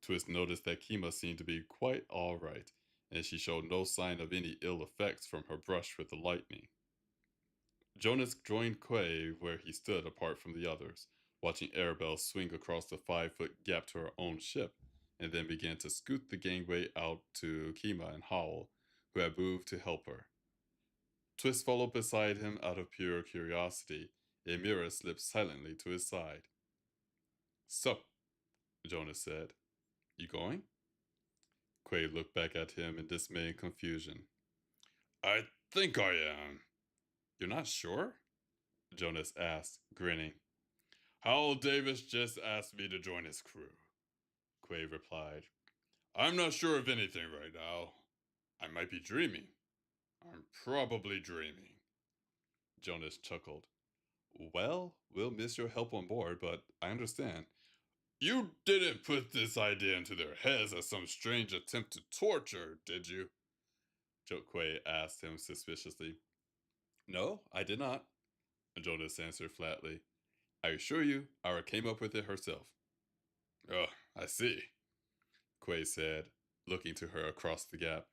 Twist noticed that Kima seemed to be quite alright, and she showed no sign of any ill effects from her brush with the lightning. Jonas joined Quay where he stood apart from the others, watching Arabelle swing across the 5-foot gap to her own ship, and then began to scoot the gangway out to Kima and Howell, who had moved to help her. Twist followed beside him out of pure curiosity, and Mira slipped silently to his side. So, Jonas said, you going? Quay looked back at him in dismay and confusion. I think I am. You're not sure? Jonas asked, grinning. Howell Davis just asked me to join his crew. Quay replied. I'm not sure of anything right now. I might be dreaming. I'm probably dreaming. Jonas chuckled. Well, we'll miss your help on board, but I understand. You didn't put this idea into their heads as some strange attempt to torture, did you? Quay asked him suspiciously. No, I did not, Jonas answered flatly. I assure you, Ara came up with it herself. Oh, I see, Quay said, looking to her across the gap.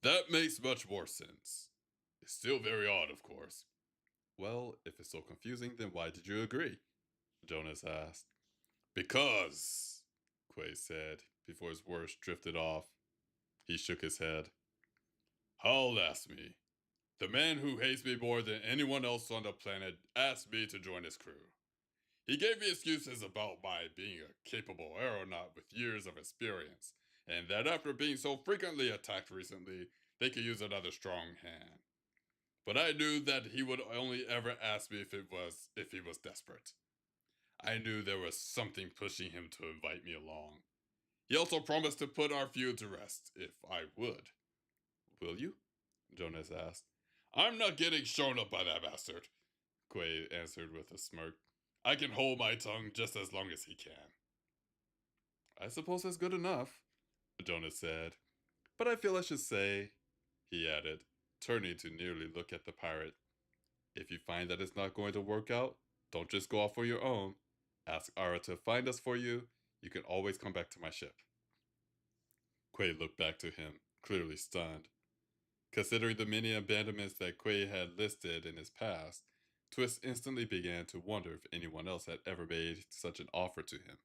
That makes much more sense. It's still very odd, of course. Well, if it's so confusing, then why did you agree? Jonas asked. Because, Quay said, before his words drifted off. He shook his head. Howell asked me. The man who hates me more than anyone else on the planet asked me to join his crew. He gave me excuses about my being a capable aeronaut with years of experience, and that after being so frequently attacked recently, they could use another strong hand. But I knew that he would only ever ask me if he was desperate. I knew there was something pushing him to invite me along. He also promised to put our feud to rest, if I would. Will you? Jonas asked. I'm not getting shown up by that bastard, Quay answered with a smirk. I can hold my tongue just as long as he can. I suppose that's good enough, Jonas said. But I feel I should say, he added, turning to nearly look at the pirate. If you find that it's not going to work out, don't just go off on your own. Ask Ara to find us for you. You can always come back to my ship. Quay looked back to him, clearly stunned. Considering the many abandonments that Quay had listed in his past, Twist instantly began to wonder if anyone else had ever made such an offer to him.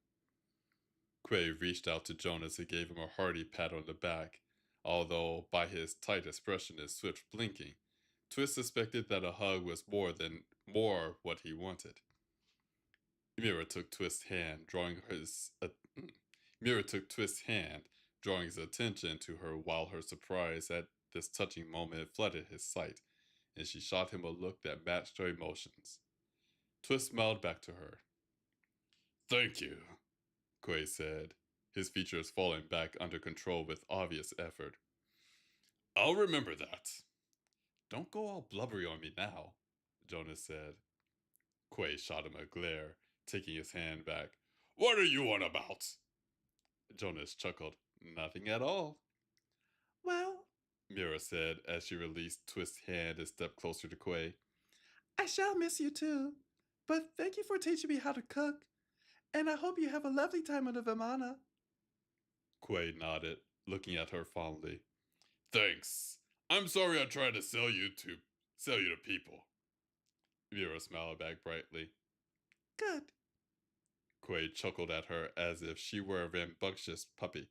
Quay reached out to Jonas and gave him a hearty pat on the back, although by his tight expression and swift blinking, Twist suspected that a hug was more what he wanted. Mira took Twist's hand, Mira took Twist's hand, drawing his attention to her while her surprise at this touching moment flooded his sight, and she shot him a look that matched her emotions. Twist smiled back to her. Thank you, Quay said, his features falling back under control with obvious effort. I'll remember that. Don't go all blubbery on me now, Jonas said. Quay shot him a glare, taking his hand back. What are you on about? Jonas chuckled. Nothing at all. Well, Mira said as she released Twist's hand and stepped closer to Quay. I shall miss you too, but thank you for teaching me how to cook, and I hope you have a lovely time on the Vimana. Quay nodded, looking at her fondly. Thanks. I'm sorry I tried to sell you to people. Mira smiled back brightly. Good. Quay chuckled at her as if she were a rambunctious puppy.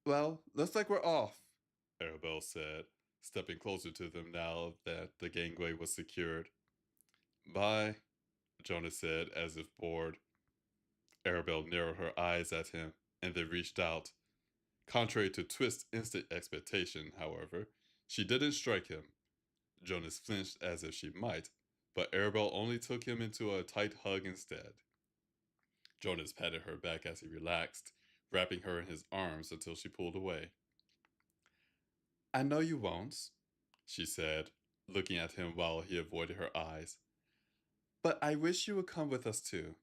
Well, looks like we're off, Arabelle said, stepping closer to them now that the gangway was secured. Bye, Jonas said, as if bored. Arabelle narrowed her eyes at him, and then reached out. Contrary to Twist's instant expectation, however, she didn't strike him. Jonas flinched as if she might, but Arabelle only took him into a tight hug instead. Jonas patted her back as he relaxed, wrapping her in his arms until she pulled away. I know you won't, she said, looking at him while he avoided her eyes. But I wish you would come with us too.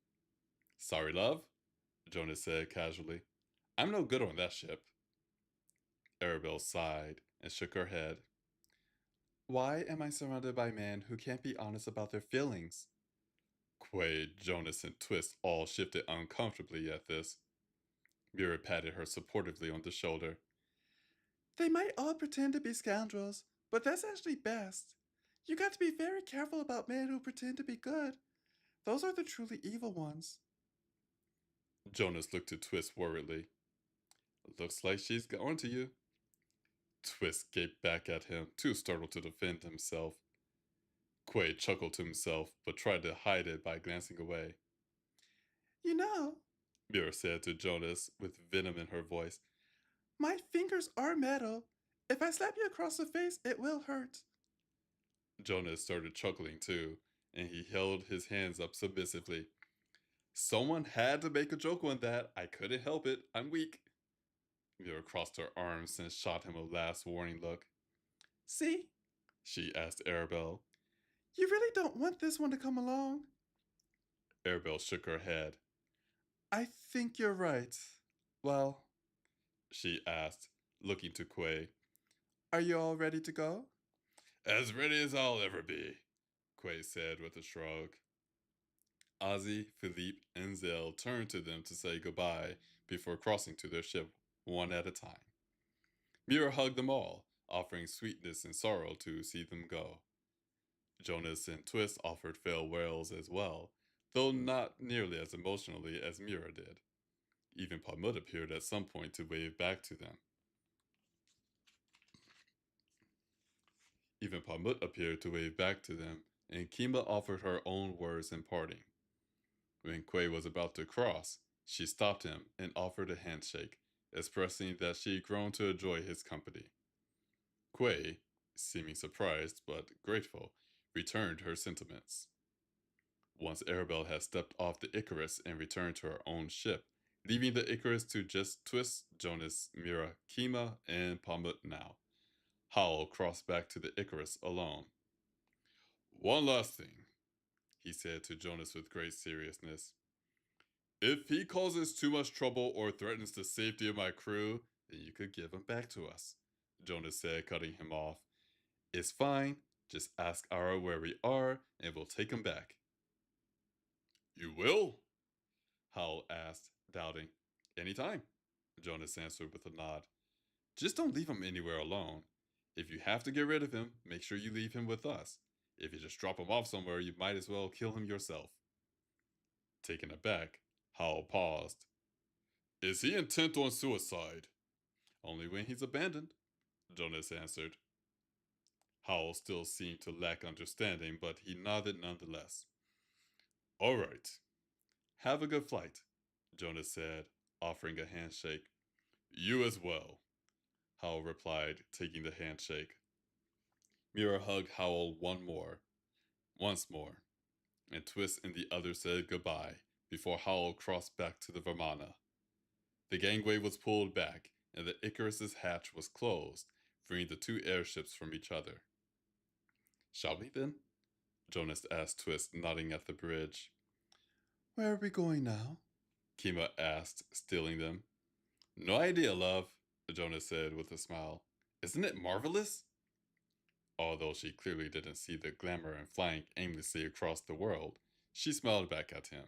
Sorry, love, Jonas said casually. I'm no good on that ship. Arabelle sighed and shook her head. Why am I surrounded by men who can't be honest about their feelings? Quaid, Jonas, and Twist all shifted uncomfortably at this. Mira patted her supportively on the shoulder. They might all pretend to be scoundrels, but that's actually best. You got to be very careful about men who pretend to be good. Those are the truly evil ones. Jonas looked at Twist worriedly. Looks like she's going to you. Twist gaped back at him, too startled to defend himself. Quaid chuckled to himself, but tried to hide it by glancing away. You know, Mira said to Jonas with venom in her voice, my fingers are metal. If I slap you across the face, it will hurt. Jonas started chuckling too, and he held his hands up submissively. Someone had to make a joke on that. I couldn't help it. I'm weak. Mira crossed her arms and shot him a last warning look. See? She asked Arabelle. You really don't want this one to come along? Arabelle shook her head. I think you're right. Well, she asked, looking to Quay. Are you all ready to go? As ready as I'll ever be, Quay said with a shrug. Ozzy, Philippe, and Zell turned to them to say goodbye before crossing to their ship one at a time. Mira hugged them all, offering sweetness and sorrow to see them go. Jonas and Twist offered farewells as well, though not nearly as emotionally as Mira did. Even Palmut appeared at some point to wave back to them. And Kima offered her own words in parting. When Quay was about to cross, she stopped him and offered a handshake, expressing that she had grown to enjoy his company. Quay, seeming surprised but grateful, returned her sentiments. Once Arabelle had stepped off the Icarus and returned to her own ship, leaving the Icarus to just Twist, Jonas, Mira, Kima, and Palmut now. Howell crossed back to the Icarus alone. One last thing, he said to Jonas with great seriousness. If he causes too much trouble or threatens the safety of my crew, then you could give him back to us, Jonas said, cutting him off. It's fine. Just ask Ara where we are, and we'll take him back. You will? Howell asked, doubting. Anytime, Jonas answered with a nod. Just don't leave him anywhere alone. If you have to get rid of him, make sure you leave him with us. If you just drop him off somewhere, you might as well kill him yourself. Taken aback, Howell paused. Is he intent on suicide? Only when he's abandoned, Jonas answered. Howell still seemed to lack understanding, but he nodded nonetheless. All right. Have a good flight, Jonas said, offering a handshake. You as well, Howell replied, taking the handshake. Mira hugged Howell once more, and Twist and the others said goodbye before Howell crossed back to the Vimana. The gangway was pulled back, and the Icarus's hatch was closed, freeing the two airships from each other. Shall we then? Jonas asked Twist, nodding at the bridge. Where are we going now? Kima asked, stealing them. No idea, love, Jonas said with a smile. Isn't it marvelous? Although she clearly didn't see the glamour in flying aimlessly across the world, she smiled back at him.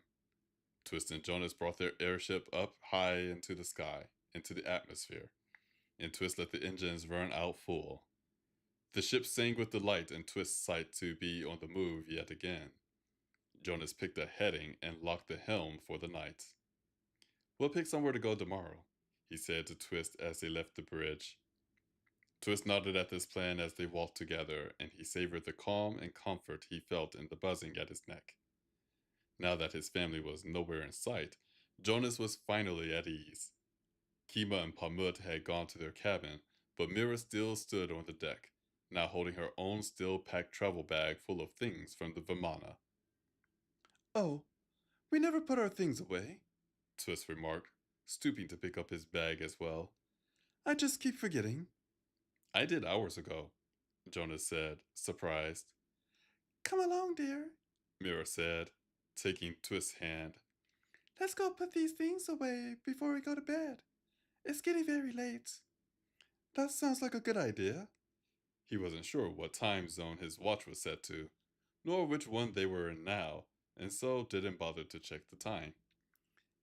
Twist and Jonas brought their airship up high into the sky, into the atmosphere, and Twist let the engines run out full. The ship sang with delight in Twist's sight to be on the move yet again. Jonas picked a heading and locked the helm for the night. We'll pick somewhere to go tomorrow, he said to Twist as they left the bridge. Twist nodded at this plan as they walked together, and he savored the calm and comfort he felt in the buzzing at his neck. Now that his family was nowhere in sight, Jonas was finally at ease. Kima and Pamut had gone to their cabin, but Mira still stood on the deck, now holding her own still-packed travel bag full of things from the Vimana. Oh, we never put our things away, Twist remarked, stooping to pick up his bag as well. I just keep forgetting. I did hours ago, Jonas said, surprised. Come along, dear, Mira said, taking Twist's hand. Let's go put these things away before we go to bed. It's getting very late. That sounds like a good idea. He wasn't sure what time zone his watch was set to, nor which one they were in now, and so didn't bother to check the time.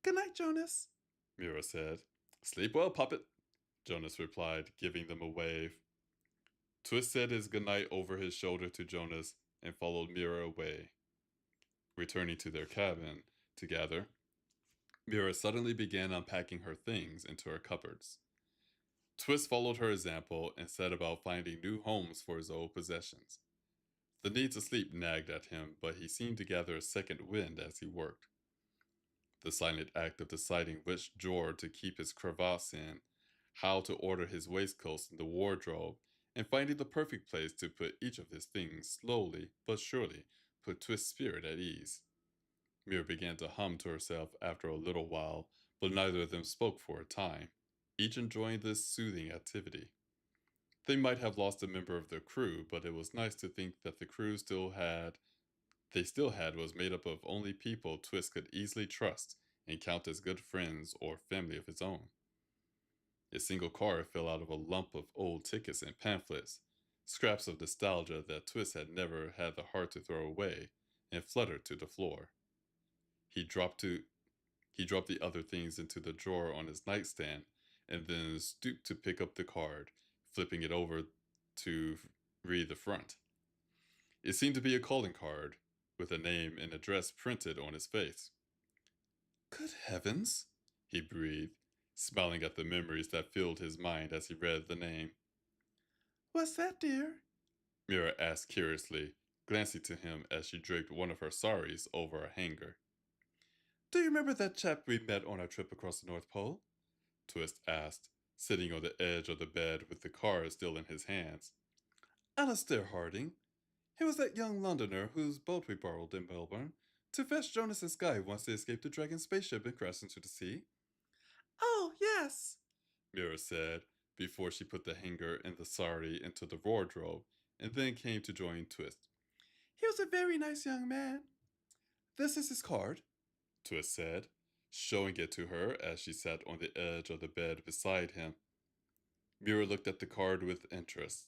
Good night, Jonas, Mira said. Sleep well, puppet, Jonas replied, giving them a wave. Twist said his goodnight over his shoulder to Jonas and followed Mira away. Returning to their cabin together, Mira suddenly began unpacking her things into her cupboards. Twist followed her example and set about finding new homes for his old possessions. The need to sleep nagged at him, but he seemed to gather a second wind as he worked. The silent act of deciding which drawer to keep his cravats in, how to order his waistcoats in the wardrobe, and finding the perfect place to put each of his things slowly but surely put Twist's spirit at ease. Mira began to hum to herself after a little while, but neither of them spoke for a time, each enjoying this soothing activity. They might have lost a member of their crew, but it was nice to think that the crew still had was made up of only people Twist could easily trust and count as good friends or family of his own. A single card fell out of a lump of old tickets and pamphlets, scraps of nostalgia that Twist had never had the heart to throw away, and fluttered to the floor. He dropped the other things into the drawer on his nightstand and then stooped to pick up the card, flipping it over to read the front. It seemed to be a calling card, with a name and address printed on his face. Good heavens, he breathed, smiling at the memories that filled his mind as he read the name. What's that, dear? Mira asked curiously, glancing to him as she draped one of her saris over a hanger. Do you remember that chap we met on our trip across the North Pole? Twist asked, sitting on the edge of the bed with the card still in his hands. Alastair Harding. He was that young Londoner whose boat we borrowed in Melbourne to fetch Jonas and Skye once they escaped the Dragon spaceship and crashed into the sea. Oh, yes, Mira said, before she put the hanger and the sari into the wardrobe, and then came to join Twist. He was a very nice young man. This is his card, Twist said, showing it to her as she sat on the edge of the bed beside him. Mira looked at the card with interest.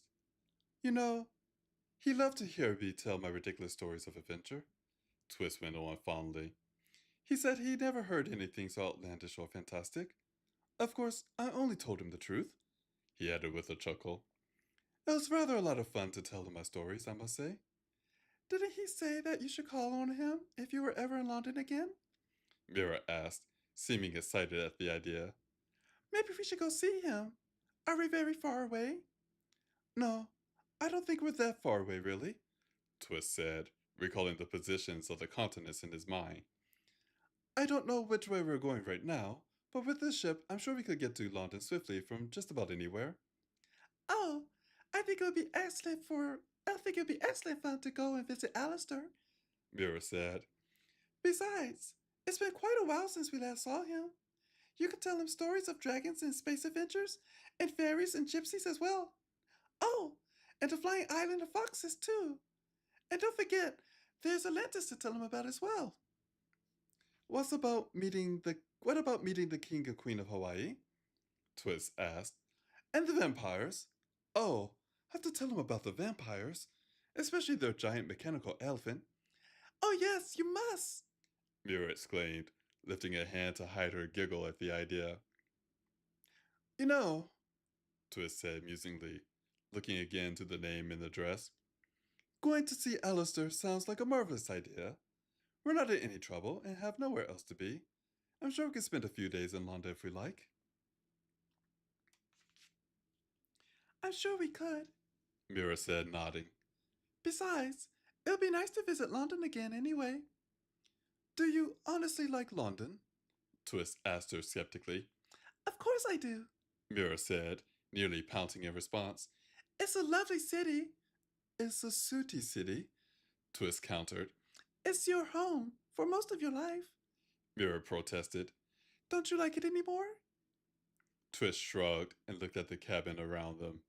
You know, he loved to hear me tell my ridiculous stories of adventure, Twist went on fondly. He said he never heard anything so outlandish or fantastic. Of course, I only told him the truth, he added with a chuckle. It was rather a lot of fun to tell him my stories, I must say. Didn't he say that you should call on him if you were ever in London again? Mira asked, seeming excited at the idea. Maybe we should go see him. Are we very far away? No, I don't think we're that far away, really, Twist said, recalling the positions of the continents in his mind. I don't know which way we're going right now, but with this ship, I'm sure we could get to London swiftly from just about anywhere. Oh, I think it would be excellent fun to go and visit Alistair, Mira said. Besides, it's been quite a while since we last saw him. You could tell him stories of dragons and space adventures, and fairies and gypsies as well. Oh, and the flying island of foxes, too. And don't forget, There's Atlantis to tell him about as well. What about meeting the king and queen of Hawaii? Twist asked. And the vampires? Oh, have to tell him about the vampires, especially their giant mechanical elephant. Oh yes, you must, Mira exclaimed, lifting a hand to hide her giggle at the idea. You know, Twist said musingly, looking again to the name in the dress. Going to see Alistair sounds like a marvelous idea. We're not in any trouble and have nowhere else to be. I'm sure we could spend a few days in London if we like. I'm sure we could, Mira said, nodding. Besides, it'll be nice to visit London again anyway. Do you honestly like London? Twist asked her skeptically. Of course I do, Mira said, nearly pouting in response. It's a lovely city. It's a sooty city, Twist countered. It's your home for most of your life, Mira protested. Don't you like it anymore? Twist shrugged and looked at the cabin around them.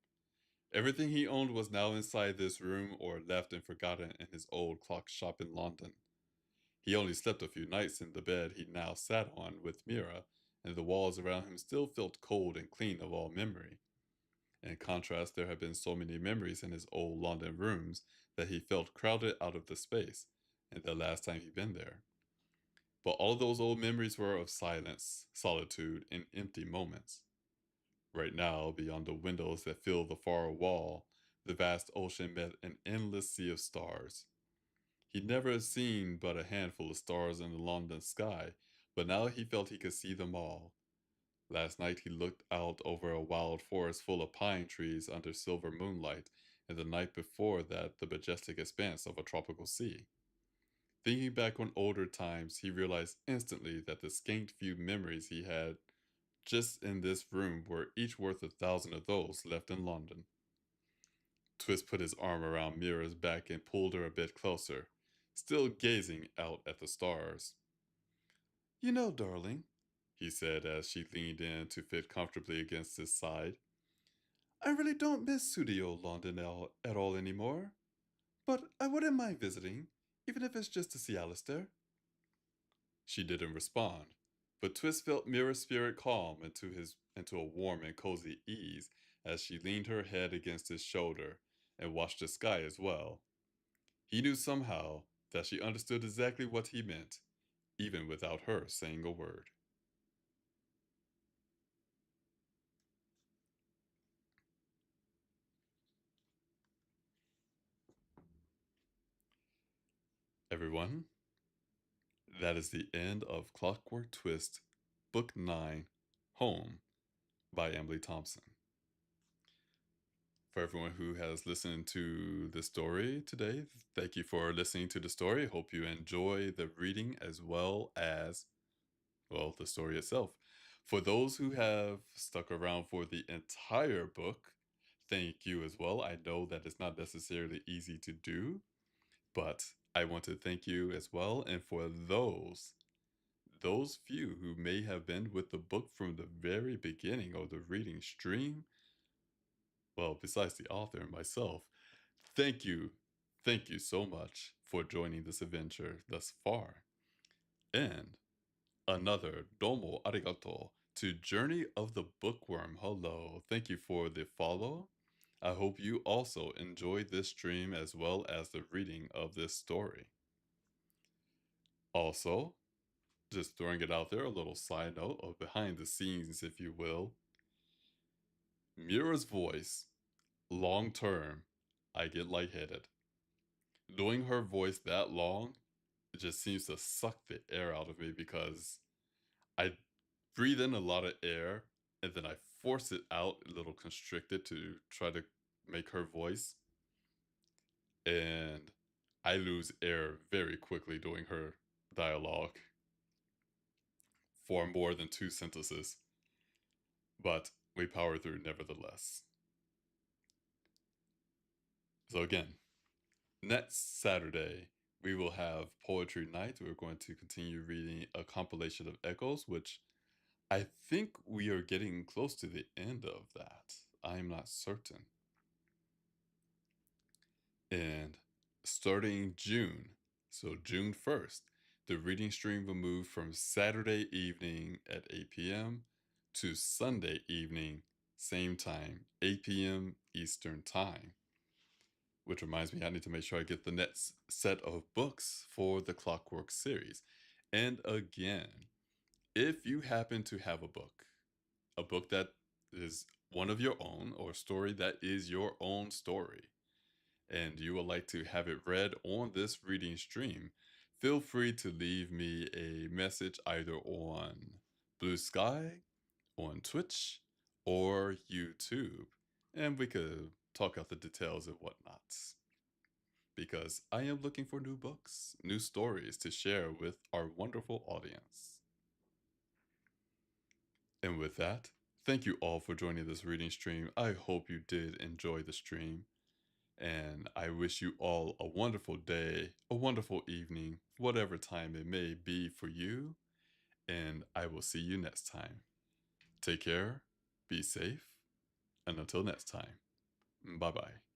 Everything he owned was now inside this room or left and forgotten in his old clock shop in London. He only slept a few nights in the bed he now sat on with Mira, and the walls around him still felt cold and clean of all memory. In contrast, there had been so many memories in his old London rooms that he felt crowded out of the space, and the last time he'd been there. But all those old memories were of silence, solitude, and empty moments. Right now, beyond the windows that filled the far wall, the vast ocean met an endless sea of stars. He'd never seen but a handful of stars in the London sky, but now he felt he could see them all. Last night he looked out over a wild forest full of pine trees under silver moonlight, and the night before that the majestic expanse of a tropical sea. Thinking back on older times, he realized instantly that the scant few memories he had just in this room were each worth 1,000 of those left in London. Twist put his arm around Mira's back and pulled her a bit closer, still gazing out at the stars. You know, darling, he said as she leaned in to fit comfortably against his side, I really don't miss studio London at all anymore. But I wouldn't mind visiting, even if it's just to see Alistair. She didn't respond, but Twist felt Mira's spirit calm into a warm and cozy ease as she leaned her head against his shoulder and watched the sky as well. He knew somehow that she understood exactly what he meant, even without her saying a word. Everyone, that is the end of Clockwork Twist, Book 9, Home, by Emily Thompson. For everyone who has listened to the story today, thank you for listening to the story. Hope you enjoy the reading as well as, well, the story itself. For those who have stuck around for the entire book, thank you as well. I know that it's not necessarily easy to do, but I want to thank you as well. And for those few who may have been with the book from the very beginning of the reading stream, well, besides the author and myself, thank you. Thank you so much for joining this adventure thus far. And another domo arigato to Journey of the Bookworm. Hello. Thank you for the follow. I hope you also enjoyed this stream as well as the reading of this story. Also, just throwing it out there, a little side note of behind the scenes, if you will. Mira's voice, long term, I get lightheaded. Doing her voice that long, it just seems to suck the air out of me because I breathe in a lot of air and then I force it out a little constricted to try to make her voice. And I lose air very quickly doing her dialogue for more than two sentences. But we power through nevertheless. So, again, next Saturday, we will have Poetry Night. We're going to continue reading a compilation of echoes, which I think we are getting close to the end of that. I'm not certain. And starting June So June 1st, the reading stream will move from Saturday evening at 8 p.m. to Sunday evening, same time, 8 p.m. Eastern Time. Which reminds me, I need to make sure I get the next set of books for the Clockwork series. And again, if you happen to have a book that is one of your own, or a story that is your own story, and you would like to have it read on this reading stream, feel free to leave me a message either on Blue Sky, on Twitch, or YouTube, and we could talk out the details and whatnot. Because I am looking for new books, new stories to share with our wonderful audience. And with that, thank you all for joining this reading stream. I hope you did enjoy the stream. And I wish you all a wonderful day, a wonderful evening, whatever time it may be for you. And I will see you next time. Take care, be safe, and until next time, bye bye.